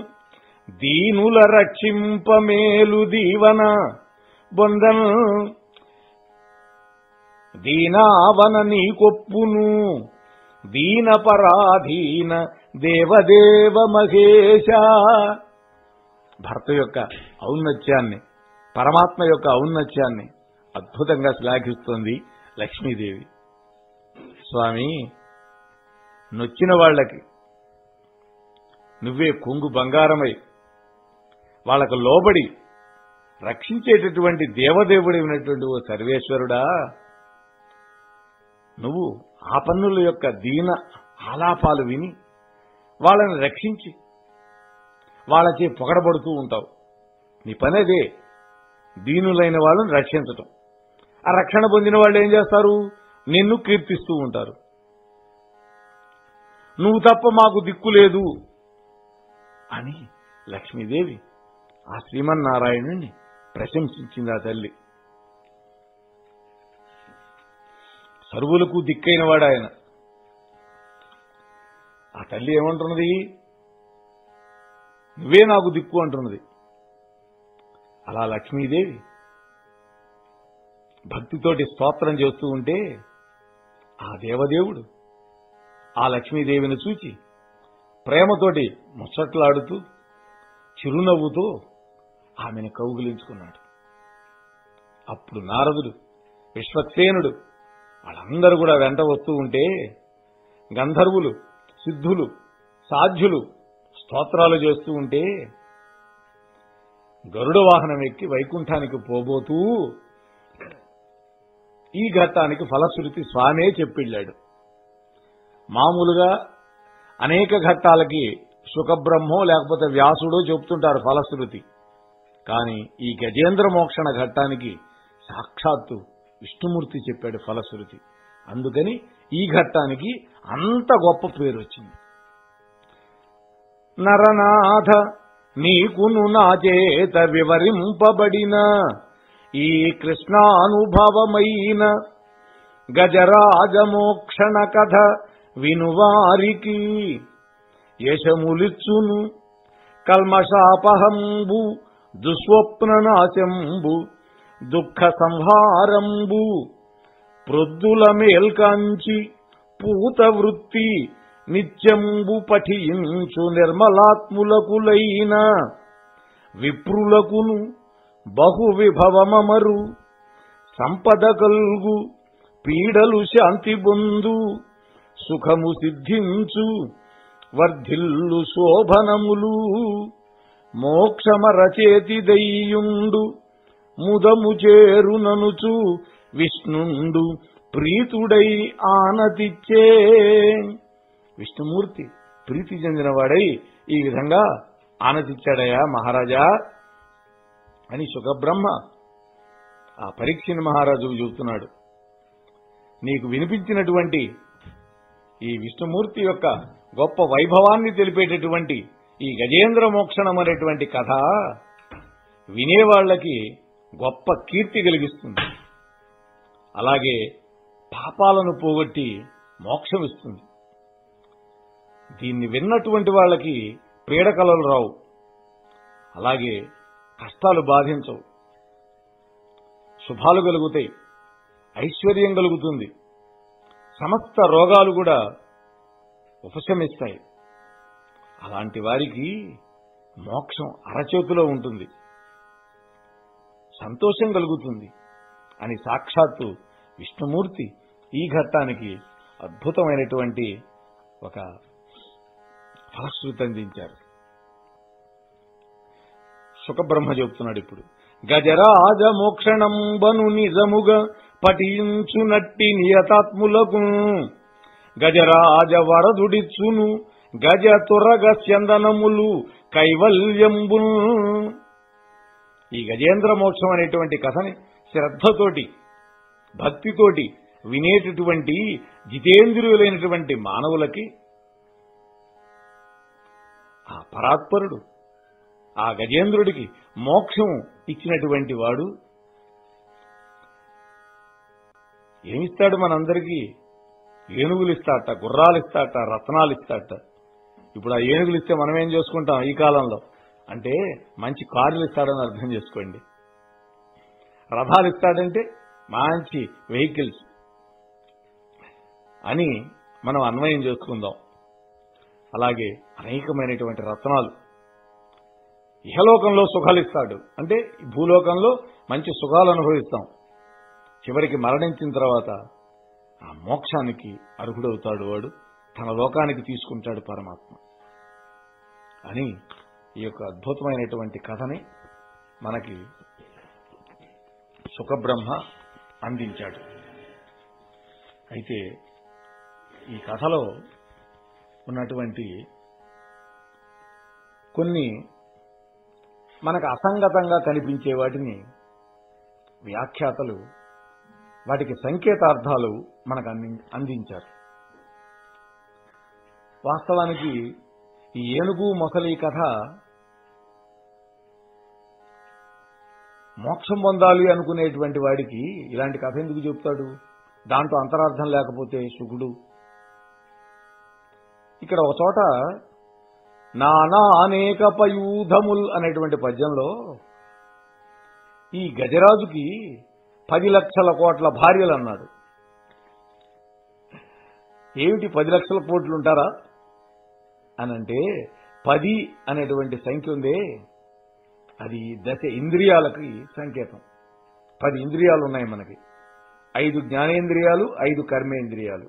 దీనుల రక్షింపమేలు దీవన బొందను దీనావన నీ కొప్పును దీన పరాధీన దేవదేవ మహేశ. భర్త యొక్క ఔన్నత్యాన్ని, పరమాత్మ యొక్క ఔన్నత్యాన్ని అద్భుతంగా శ్లాఘిస్తోంది లక్ష్మీదేవి. స్వామి, నొచ్చిన వాళ్లకి నువ్వే కొంగు బంగారమై వాళ్లకు లోబడి రక్షించేటటువంటి దేవదేవుడినటువంటి ఓ సర్వేశ్వరుడా, నువ్వు ఆపన్నుల యొక్క దీన ఆలాపాలు విని వాళ్ళని రక్షించి వాళ్ళచే పొగడబడుతూ ఉంటావు. నీ పనేదే, దీనులైన వాళ్ళని రక్షించటం. ఆ రక్షణ పొందిన వాళ్ళు ఏం చేస్తారు? నిన్ను కీర్తిస్తూ ఉంటారు. నువ్వు తప్ప మాకు దిక్కు లేదు అని లక్ష్మీదేవి ఆ శ్రీమన్నారాయణుణ్ణి ప్రశంసించింది. ఆ తల్లి సర్వులకు దిక్కైన వాడు ఆయన. ఆ తల్లి ఏమంటున్నది? నువ్వే నాకు దిక్కు అంటున్నది. అలా లక్ష్మీదేవి భక్తితోటి స్తోత్రం చేస్తూ ఉంటే ఆ దేవదేవుడు ఆ లక్ష్మీదేవిని చూచి ప్రేమతోటి ముచ్చట్లాడుతూ చిరునవ్వుతో ఆమెను కౌగిలించుకున్నాడు. అప్పుడు నారదుడు, విశ్వక్సేనుడు వాళ్ళందరూ కూడా వెంట వస్తూ ఉంటే గంధర్వులు, సిద్ధులు, సాధ్యులు స్తోత్రాలు చేస్తూ ఉంటే గరుడ వాహనం ఎక్కి వైకుంఠానికి పోబోతూ ఈ ఘట్టానికి ఫలశ్రుతి స్వామే చెప్పిళ్ళాడు. మామూలుగా అనేక ఘట్టాలకి సుఖబ్రహ్మో లేకపోతే వ్యాసుడో చెప్తుంటారు ఫలశ్రుతి. కానీ ఈ గజేంద్ర మోక్షణ ఘట్టానికి సాక్షాత్తు విష్ణుమూర్తి చెప్పాడు ఫలశ్రుతి. అందుకని ఈ ఘట్టానికి అంత గొప్ప పేరు వచ్చింది. నరనాథ నీకును నా చేత వివరింపబడిన ఈ కృష్ణానుభవమైన గజరాజమోక్షణ కథ వినువారికి యశములిచ్చును కల్మషాపహంబు దుస్వప్ననాశంబు దుఃఖ సంహారంబు ప్రొద్దుల మేల్కాంచి పూత వృత్తి నిత్యంబు పఠించు నిర్మలాత్ములకులైన విప్రులకును బహు విభవమరు సంపద కల్గు పీడలు శాంతి బొందు సుఖము సిద్ధించు వర్ధిల్లు శోభనములు మోక్షమరచేతి దయ్యుండు ముదము చేరుననుచు విష్ణుండు ప్రీతుడై ఆనతిచ్చే. విష్ణుమూర్తి ప్రీతి చెందినవాడై ఈ విధంగా ఆనతిచ్చాడయా మహారాజా అని సుఖబ్రహ్మ ఆ పరీక్షిణ్ మహారాజుకు చెబుతున్నాడు. నీకు వినిపించినటువంటి ఈ విష్ణుమూర్తి యొక్క గొప్ప వైభవాన్ని తెలిపేటటువంటి ఈ గజేంద్ర మోక్షణం అనేటువంటి కథ వినేవాళ్లకి గొప్ప కీర్తి కలిగిస్తుంది. అలాగే పాపాలను పోగొట్టి మోక్షం ఇస్తుంది. దీన్ని విన్నటువంటి వాళ్ళకి పీడకలలు రావు, అలాగే కష్టాలు బాధించవు, శుభాలు కలుగుతాయి, ఐశ్వర్యం కలుగుతుంది, సమస్త రోగాలు కూడా ఉపశమిస్తాయి. అలాంటి వారికి మోక్షం అరచేతిలో ఉంటుంది, సంతోషం కలుగుతుంది అని సాక్షాత్తు విష్ణుమూర్తి ఈ ఘట్టానికి అద్భుతమైనటువంటి ఒక ఫలశ్రుతి అందించారు. సుఖబ్రహ్మ చెబుతున్నాడు ఇప్పుడు, గజరాజ మోక్షణంబను నిజముగా పఠించునట్టి నియతాత్ములకు గజరాజ వరదుడిచ్చును గజ తురగ చందనములు కైవల్యంబును. ఈ గజేంద్ర మోక్షం అనేటువంటి కథని శ్రద్ధతోటి భక్తితోటి వినేటటువంటి జితేంద్రియులైనటువంటి మానవులకి ఆ పరాత్పరుడు ఆ గజేంద్రుడికి మోక్షం ఇచ్చినటువంటి వాడు ఏమిస్తాడు? మనందరికీ ఏనుగులు ఇస్తాట, గుర్రాలు ఇస్తాట, రత్నాలు ఇస్తాట. ఇప్పుడు ఆ ఏనుగులు ఇస్తే మనం ఏం చేసుకుంటాం ఈ కాలంలో అంటే మంచి కార్లు ఇస్తాడని అర్థం చేసుకోండి. రథాలు ఇస్తాడంటే మంచి వెహికల్స్ అని మనం అన్వయం చేసుకుందాం. అలాగే అనేకమైనటువంటి రత్నాలు. ఇహలోకంలో సుఖాలు ఇస్తాడు అంటే భూలోకంలో మంచి సుఖాలు అనుభవిస్తాం, చివరికి మరణించిన తర్వాత ఆ మోక్షానికి అర్హుడవుతాడు వాడు, తన లోకానికి తీసుకుంటాడు పరమాత్మ అని ఈ యొక్క అద్భుతమైనటువంటి కథని మనకి సుఖబ్రహ్మ అందించాడు. అయితే ఈ కథలో ఉన్నటువంటి కొన్ని మనకు అసంగతంగా కనిపించే వాటిని వ్యాఖ్యాతలు వాటికి సంకేతార్థాలు మనకు అందించారు. వాస్తవానికి ఈ ఏనుగు మొసలి కథ మోక్షం పొందాలి అనుకునేటువంటి వాడికి ఇలాంటి కథ ఎందుకు చెప్తాడు? దాంట్లో అంతరార్థం లేకపోతే శుకుడు. ఇక్కడ ఒక చోట నానా అనేక పయూధముల్ అనేటువంటి పద్యంలో ఈ గజరాజుకి 10 లక్షల కోట్ల భార్యలు అన్నాడు. ఏమిటి 10 లక్షల కోట్లు ఉంటారా అనంటే 10 అనేటువంటి సంఖ్య ఉందే అది దశ ఇంద్రియాలకి సంకేతం. 10 ఇంద్రియాలు ఉన్నాయి మనకి. 5 జ్ఞానేంద్రియాలు, 5 కర్మేంద్రియాలు.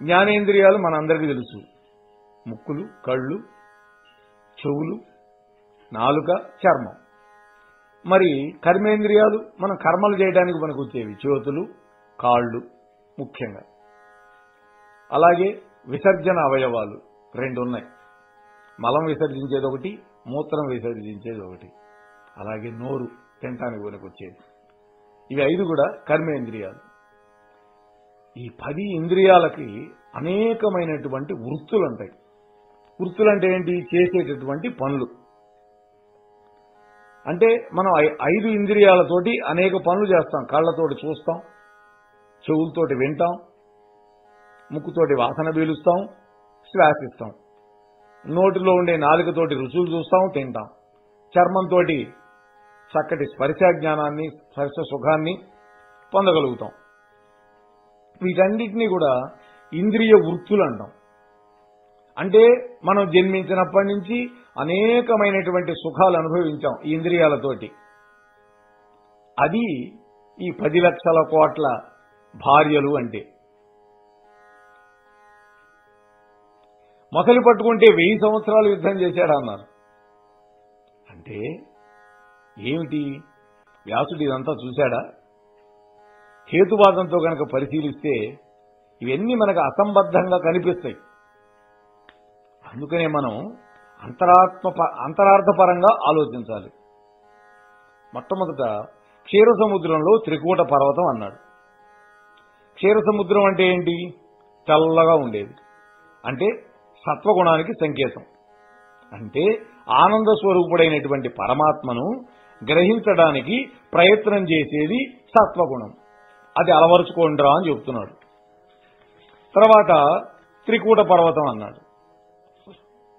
జ్ఞానేంద్రియాలు మనందరికీ తెలుసు, ముక్కులు, కళ్ళు, చెవులు, నాలుక, చర్మం. మరి కర్మేంద్రియాలు మనం కర్మలు చేయడానికి మనకు వచ్చేవి, చేతులు, కాళ్ళు ముఖ్యంగా. అలాగే విసర్జన అవయవాలు 2 ఉన్నాయి, మలం విసర్జించేది ఒకటి, మూత్రం విసర్జించేది ఒకటి. అలాగే నోరు తినటానికి మనకు వచ్చేది. ఇవి 5 కూడా కర్మేంద్రియాలు. ఈ 10 ఇంద్రియాలకి అనేకమైనటువంటి వృత్తులు ఉంటాయి. వృత్తులు అంటే ఏంటి? చేసేటటువంటి పనులు. అంటే మనం 5 ఇంద్రియాలతోటి అనేక పనులు చేస్తాం. కళ్ళతోటి చూస్తాం, చెవులతోటి వింటాం, ముక్కుతోటి వాసన పీలుస్తాం, శ్వాసిస్తాం. నోటిలో ఉండే నాలుకతోటి రుచులు చూస్తాం, తింటాం. చర్మంతో చక్కటి స్పర్శ జ్ఞానాన్ని, స్పర్శ సుఖాన్ని పొందగలుగుతాం. వీటన్నిటినీ కూడా ఇంద్రియ వృత్తులు అంటాం. అంటే మనం జన్మించినప్పటి నుంచి అనేకమైనటువంటి సుఖాలు అనుభవించాం ఈ ఇంద్రియాలతోటి. అది ఈ 10 లక్షల కోట్ల భార్యలు అంటే. మొసలి పట్టుకుంటే 1000 సంవత్సరాలు యుద్ధం చేశాడన్నారు. అంటే ఏమిటి? వ్యాసుడు ఇదంతా చూశాడా? హేతువాదంతో కనుక పరిశీలిస్తే ఇవన్నీ మనకు అసంబద్ధంగా కనిపిస్తాయి. అందుకనే మనం అంతరార్థపరంగా ఆలోచించాలి. మొట్టమొదట క్షీర సముద్రంలో త్రికూట పర్వతం అన్నాడు. క్షీర సముద్రం అంటే ఏంటి? చల్లగా ఉండేది. అంటే సత్వగుణానికి సంకేతం. అంటే ఆనంద స్వరూపుడైనటువంటి పరమాత్మను గ్రహించడానికి ప్రయత్నం చేసేది సత్వగుణం. అది అలవరుచుకోండిరా అని చెప్తున్నాడు. తర్వాత త్రికూట పర్వతం అన్నాడు.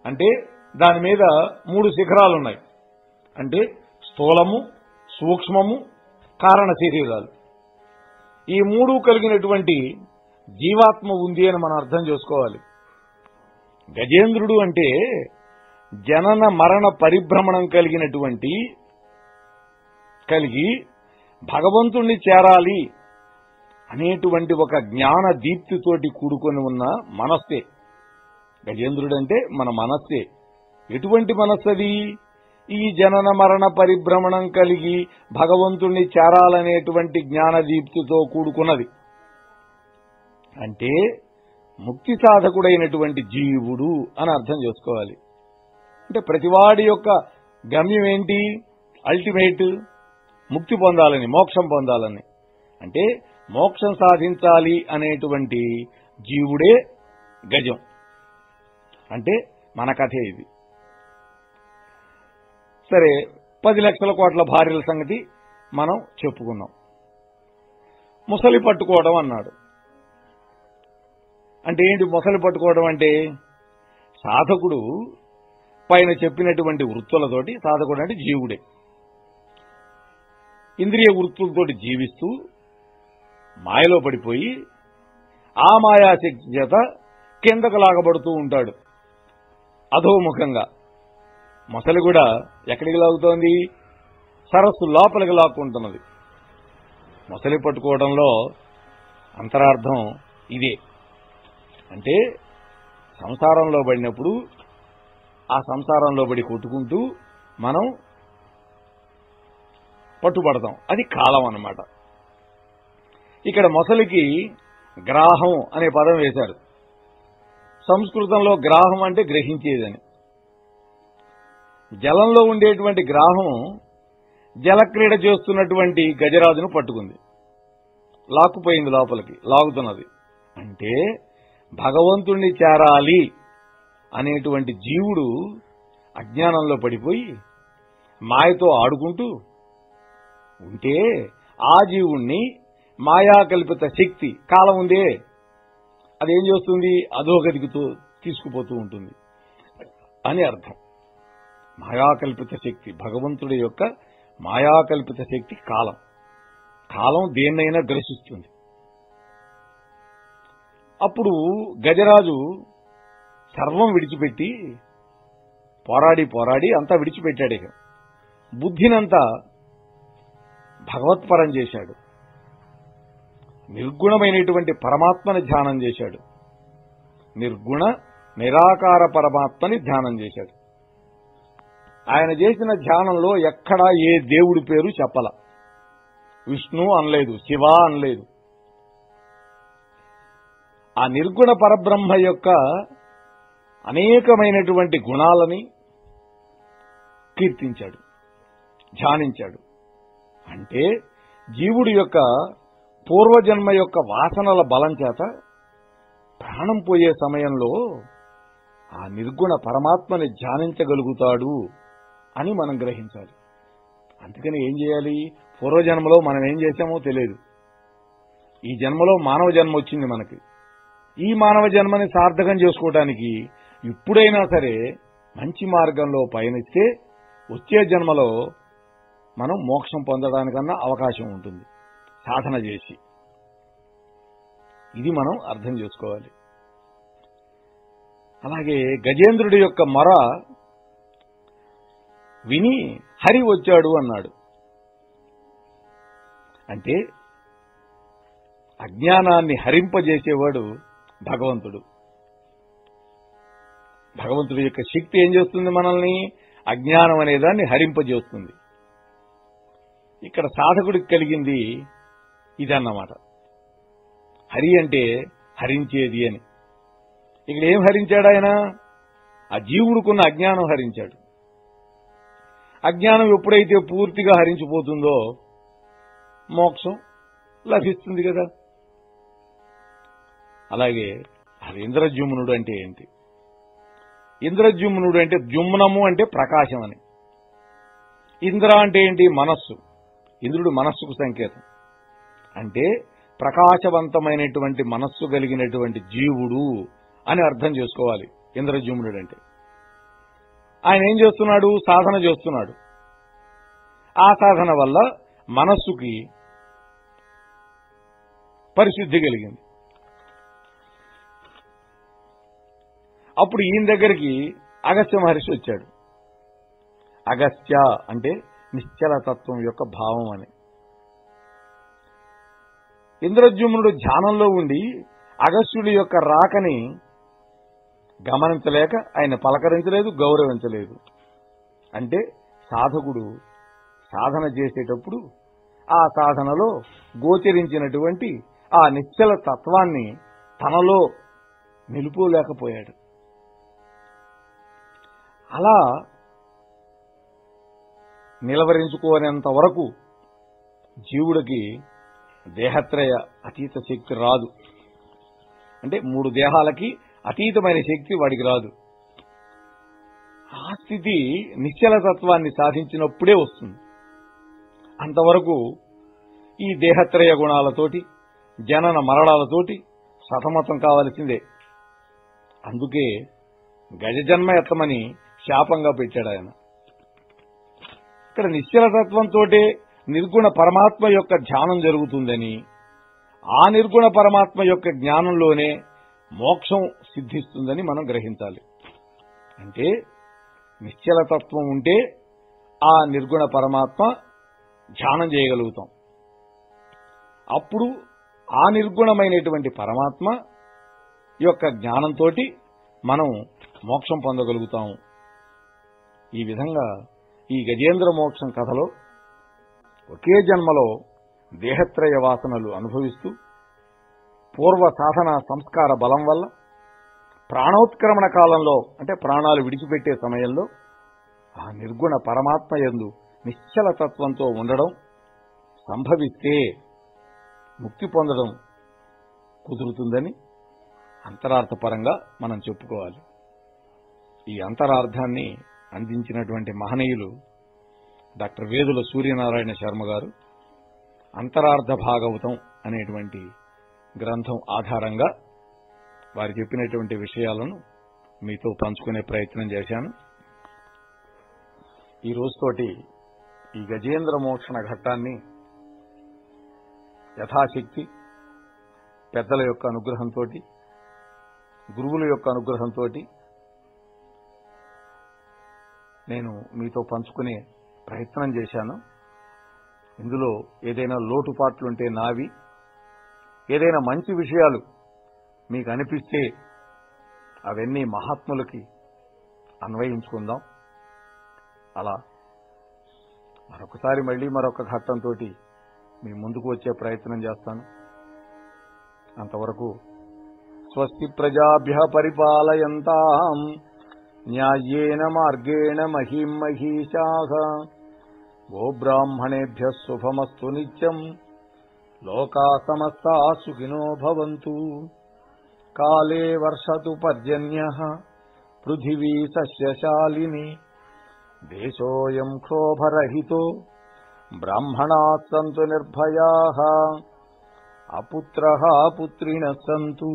అంటే దాని మీద 3 శిఖరాలున్నాయి. అంటే స్థూలము, సూక్ష్మము, కారణ శరీరాలు. ఈ 3 కలిగినటువంటి జీవాత్మ ఉంది అని మనం అర్థం చేసుకోవాలి. గజేంద్రుడు అంటే జనన మరణ పరిభ్రమణం కలిగి భగవంతుణ్ణి చేరాలి అనేటువంటి ఒక జ్ఞాన దీప్తితోటి కూడుకొని ఉన్న మనస్సే. గజేంద్రుడంటే మన మనస్సే. ఎటువంటి మనస్సది? ఈ జనన మరణ పరిభ్రమణం కలిగి భగవంతుణ్ణి చేరాలనేటువంటి జ్ఞానదీప్తితో కూడుకున్నది. అంటే ముక్తి సాధకుడైనటువంటి జీవుడు అని అర్థం చేసుకోవాలి. అంటే ప్రతివాడి యొక్క గమ్యం ఏంటి? అల్టిమేట్ ముక్తి పొందాలని, మోక్షం పొందాలని. అంటే మోక్షం సాధించాలి అనేటువంటి జీవుడే గజం. అంటే మన కథే ఇది. సరే, 10 లక్షల కోట్ల భార్యల సంగతి మనం చెప్పుకున్నాం. ముసలి పట్టుకోవడం అన్నాడు. అంటే ఏంటి ముసలి పట్టుకోవడం అంటే? సాధకుడు పైన చెప్పినటువంటి వృత్తులతోటి, సాధకుడు అంటే జీవుడే, ఇంద్రియ వృత్తులతోటి జీవిస్తూ మాయలో పడిపోయి ఆ మాయాశక్తి చేత కిందకు లాగబడుతూ ఉంటాడు అధోముఖంగా. మొసలి కూడా ఎక్కడికి లాగుతోంది? సరస్సు లోపలికి లాక్కుంటున్నది. మొసలి పట్టుకోవడంలో అంతరార్థం ఇదే. అంటే సంసారంలో పడినప్పుడు ఆ సంసారంలో పడి కొట్టుకుంటూ మనం పట్టుబడతాం. అది కాలం అన్నమాట. ఇక్కడ మొసలికి గ్రాహం అనే పదం వేశారు. సంస్కృతంలో గ్రాహం అంటే గ్రహించేదని. జలంలో ఉండేటువంటి గ్రాహం జలక్రీడ చేస్తున్నటువంటి గజరాజును పట్టుకుంది, లాక్కుపోయింది, లోపలికి లాగుతున్నది. అంటే భగవంతుణ్ణి చేరాలి అనేటువంటి జీవుడు అజ్ఞానంలో పడిపోయి మాయతో ఆడుకుంటూ ఉంటే ఆ జీవుణ్ణి మాయాకల్పిత శక్తి, కాలం ఉందే, అదేం చేస్తుంది? అధోగతికి తీసుకుపోతూ ఉంటుంది అని అర్థం. మాయాకల్పిత శక్తి, భగవంతుడి యొక్క మాయాకల్పిత శక్తి కాలం. కాలం దేన్నైనా గ్రసిస్తుంది. అప్పుడు గజరాజు సర్వం విడిచిపెట్టి పోరాడి అంతా విడిచిపెట్టాడు. ఇక బుద్ధినంతా భగవత్పరం చేశాడు. నిర్గుణమైనటువంటి పరమాత్మని ధ్యానం చేశాడు. నిర్గుణ నిరాకార పరమాత్మని ధ్యానం చేశాడు. ఆయన చేసిన ధ్యానంలో ఎక్కడా ఏ దేవుడి పేరు చెప్పల. విష్ణు అనలేదు, శివ అనలేదు. ఆ నిర్గుణ పరబ్రహ్మ యొక్క అనేకమైనటువంటి గుణాలని కీర్తించాడు, ధ్యానించాడు. అంటే జీవుడి యొక్క పూర్వజన్మ యొక్క వాసనల బలం చేత ప్రాణం పోయే సమయంలో ఆ నిర్గుణ పరమాత్మని ధ్యానించగలుగుతాడు అని మనం గ్రహించాలి. అందుకని ఏం చేయాలి? పూర్వజన్మలో మనం ఏం చేశామో తెలియదు. ఈ జన్మలో మానవ జన్మ వచ్చింది మనకి. ఈ మానవ జన్మని సార్థకం చేసుకోవడానికి ఇప్పుడైనా సరే మంచి మార్గంలో పయనిస్తే వచ్చే జన్మలో మనం మోక్షం పొందడానికన్నా అవకాశం ఉంటుంది సాధన చేసి. ఇది మనం అర్థం చేసుకోవాలి. అలాగే గజేంద్రుడి యొక్క మొర విని హరి వచ్చాడు అన్నాడు. అంటే అజ్ఞానాన్ని హరింపజేసేవాడు భగవంతుడు. భగవంతుడి యొక్క శక్తి ఏం చేస్తుంది? మనల్ని అజ్ఞానం అనేదాన్ని హరింపజేస్తుంది. ఇక్కడ సాధకుడికి కలిగింది ఇదన్నమాట. హరి అంటే హరించేది అని. ఇక్కడ ఏం హరించాడు ఆయన? ఆ జీవుడుకున్న అజ్ఞానం హరించాడు. అజ్ఞానం ఎప్పుడైతే పూర్తిగా హరించిపోతుందో మోక్షం లభిస్తుంది కదా. అలాగే అది ఇంద్రజుమ్నుడు అంటే ఏంటి? ఇంద్రజుమ్నుడు అంటే జుమ్నము అంటే ప్రకాశం అని. ఇంద్ర అంటే ఏంటి? మనస్సు. ఇంద్రుడు మనస్సుకు సంకేతం. అంటే ప్రకాశవంతమైనటువంటి మనస్సు కలిగినటువంటి జీవుడు అని అర్థం చేసుకోవాలి ఇంద్రజుమ్నుడు అంటే. ఆయన ఏం చేస్తున్నాడు? సాధన చేస్తున్నాడు. ఆ సాధన వల్ల మనస్సుకి పరిశుద్ధి కలిగింది. అప్పుడు ఈయన దగ్గరికి అగస్త్య మహర్షి వచ్చాడు. అగస్త్య అంటే నిశ్చల తత్వం యొక్క భావం అని. ఇంద్రజుమ్నుడు ధ్యానంలో ఉండి అగస్త్యుడి యొక్క రాకని గమనించలేక ఆయన పలకరించలేదు, గౌరవించలేదు. అంటే సాధకుడు సాధన చేసేటప్పుడు ఆ సాధనలో గోచరించినటువంటి ఆ నిశ్చల తత్వాన్ని తనలో నిలుపులేకపోయాడు. అలా నిలవరించుకోనేంత వరకు జీవుడికి దేహత్రయ అతీత శక్తి రాదు. అంటే 3 దేహాలకి అతీతమైన శక్తి వాడికి రాదు. ఆ స్థితి నిశ్చల తత్వాన్ని సాధించినప్పుడే వస్తుంది. అంతవరకు ఈ దేహత్రయ గుణాలతోటి జనన మరణాలతోటి సతమతం కావలసిందే. అందుకే గజజన్మ ఎత్తమని శాపంగా పెట్టాడు ఆయన. ఇక్కడ నిశ్చల తత్వంతో నిర్గుణ పరమాత్మ యొక్క ధ్యానం జరుగుతుందని, ఆ నిర్గుణ పరమాత్మ యొక్క జ్ఞానంలోనే మోక్షం సిద్ధిస్తుందని మనం గ్రహించాలి. అంటే నిశ్చల తత్వం ఉంటే ఆ నిర్గుణ పరమాత్మ ధ్యానం చేయగలుగుతాం. అప్పుడు ఆ నిర్గుణమైనటువంటి పరమాత్మ యొక్క జ్ఞానంతో మనం మోక్షం పొందగలుగుతాము. ఈ విధంగా ఈ గజేంద్ర మోక్షం కథలో ఒకే జన్మలో దేహత్రయ వాసనలు అనుభవిస్తూ పూర్వ సాధన సంస్కార బలం వల్ల ప్రాణోత్క్రమణ కాలంలో అంటే ప్రాణాలు విడిచిపెట్టే సమయంలో ఆ నిర్గుణ పరమాత్మ యందు నిశ్చల తత్వంతో ఉండడం సంభవిస్తే ముక్తి పొందడం కుదురుతుందని అంతరార్థపరంగా మనం చెప్పుకోవాలి. ఈ అంతరార్థాన్ని అందించినటువంటి మహనీయులు డాక్టర్ వేదుల సూర్యనారాయణ శర్మ గారు అంతరార్థ భాగవతం అనేటువంటి గ్రంథం ఆధారంగా వారు చెప్పినటువంటి విషయాలను మీతో పంచుకునే ప్రయత్నం చేశాను. ఈ రోజుతోటి ఈ గజేంద్ర మోక్షణ ఘట్టాన్ని యథాశక్తి పెద్దల యొక్క అనుగ్రహంతో, గురువుల యొక్క అనుగ్రహంతో నేను మీతో పంచుకునే ప్రయత్నం చేశాను. ఇందులో ఏదైనా లోటుపాట్లుంటే నావి, ఏదైనా మంచి విషయాలు మీకు అనిపిస్తే అవన్నీ మహాత్ములకి అన్వయించుకుందాం. అలా మరొకసారి మళ్ళీ మరొక ఘట్టంతో మీ ముందుకు వచ్చే ప్రయత్నం చేస్తాను. అంతవరకు స్వస్తి ప్రజాభ్య పరిపాలయంతాం న్యాయేన మార్గేణ మహీం మహీషాః గోబ్రాహ్మణేభ్య శుభమస్తు నిత్యం లోకా సమస్తా సుఖినో భవంతు. కాలే వర్షతు పర్జన్యః పృథివీ సస్యశాలిని దేశోయం క్షోభరహితో బ్రాహ్మణాః సంతు నిర్భయాః అపుత్రః పుత్రిణః సంతు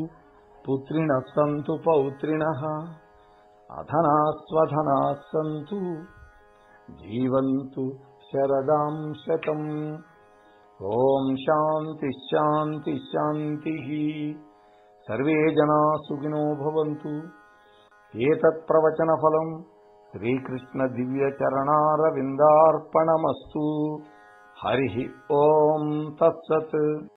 పుత్రిణః సంతు పౌత్రిణః అధనాస్వధనాః సంతు జీవంతు శరదాం శతం. ఓం శాంతి శాంతి శాంతి. సర్వే జనా సుఖినో భవంతు. ఏతత్ ప్రవచన ఫలం శ్రీకృష్ణ దివ్య చరణారవిందార్పణమస్తు. హరి ఓం తత్సత్.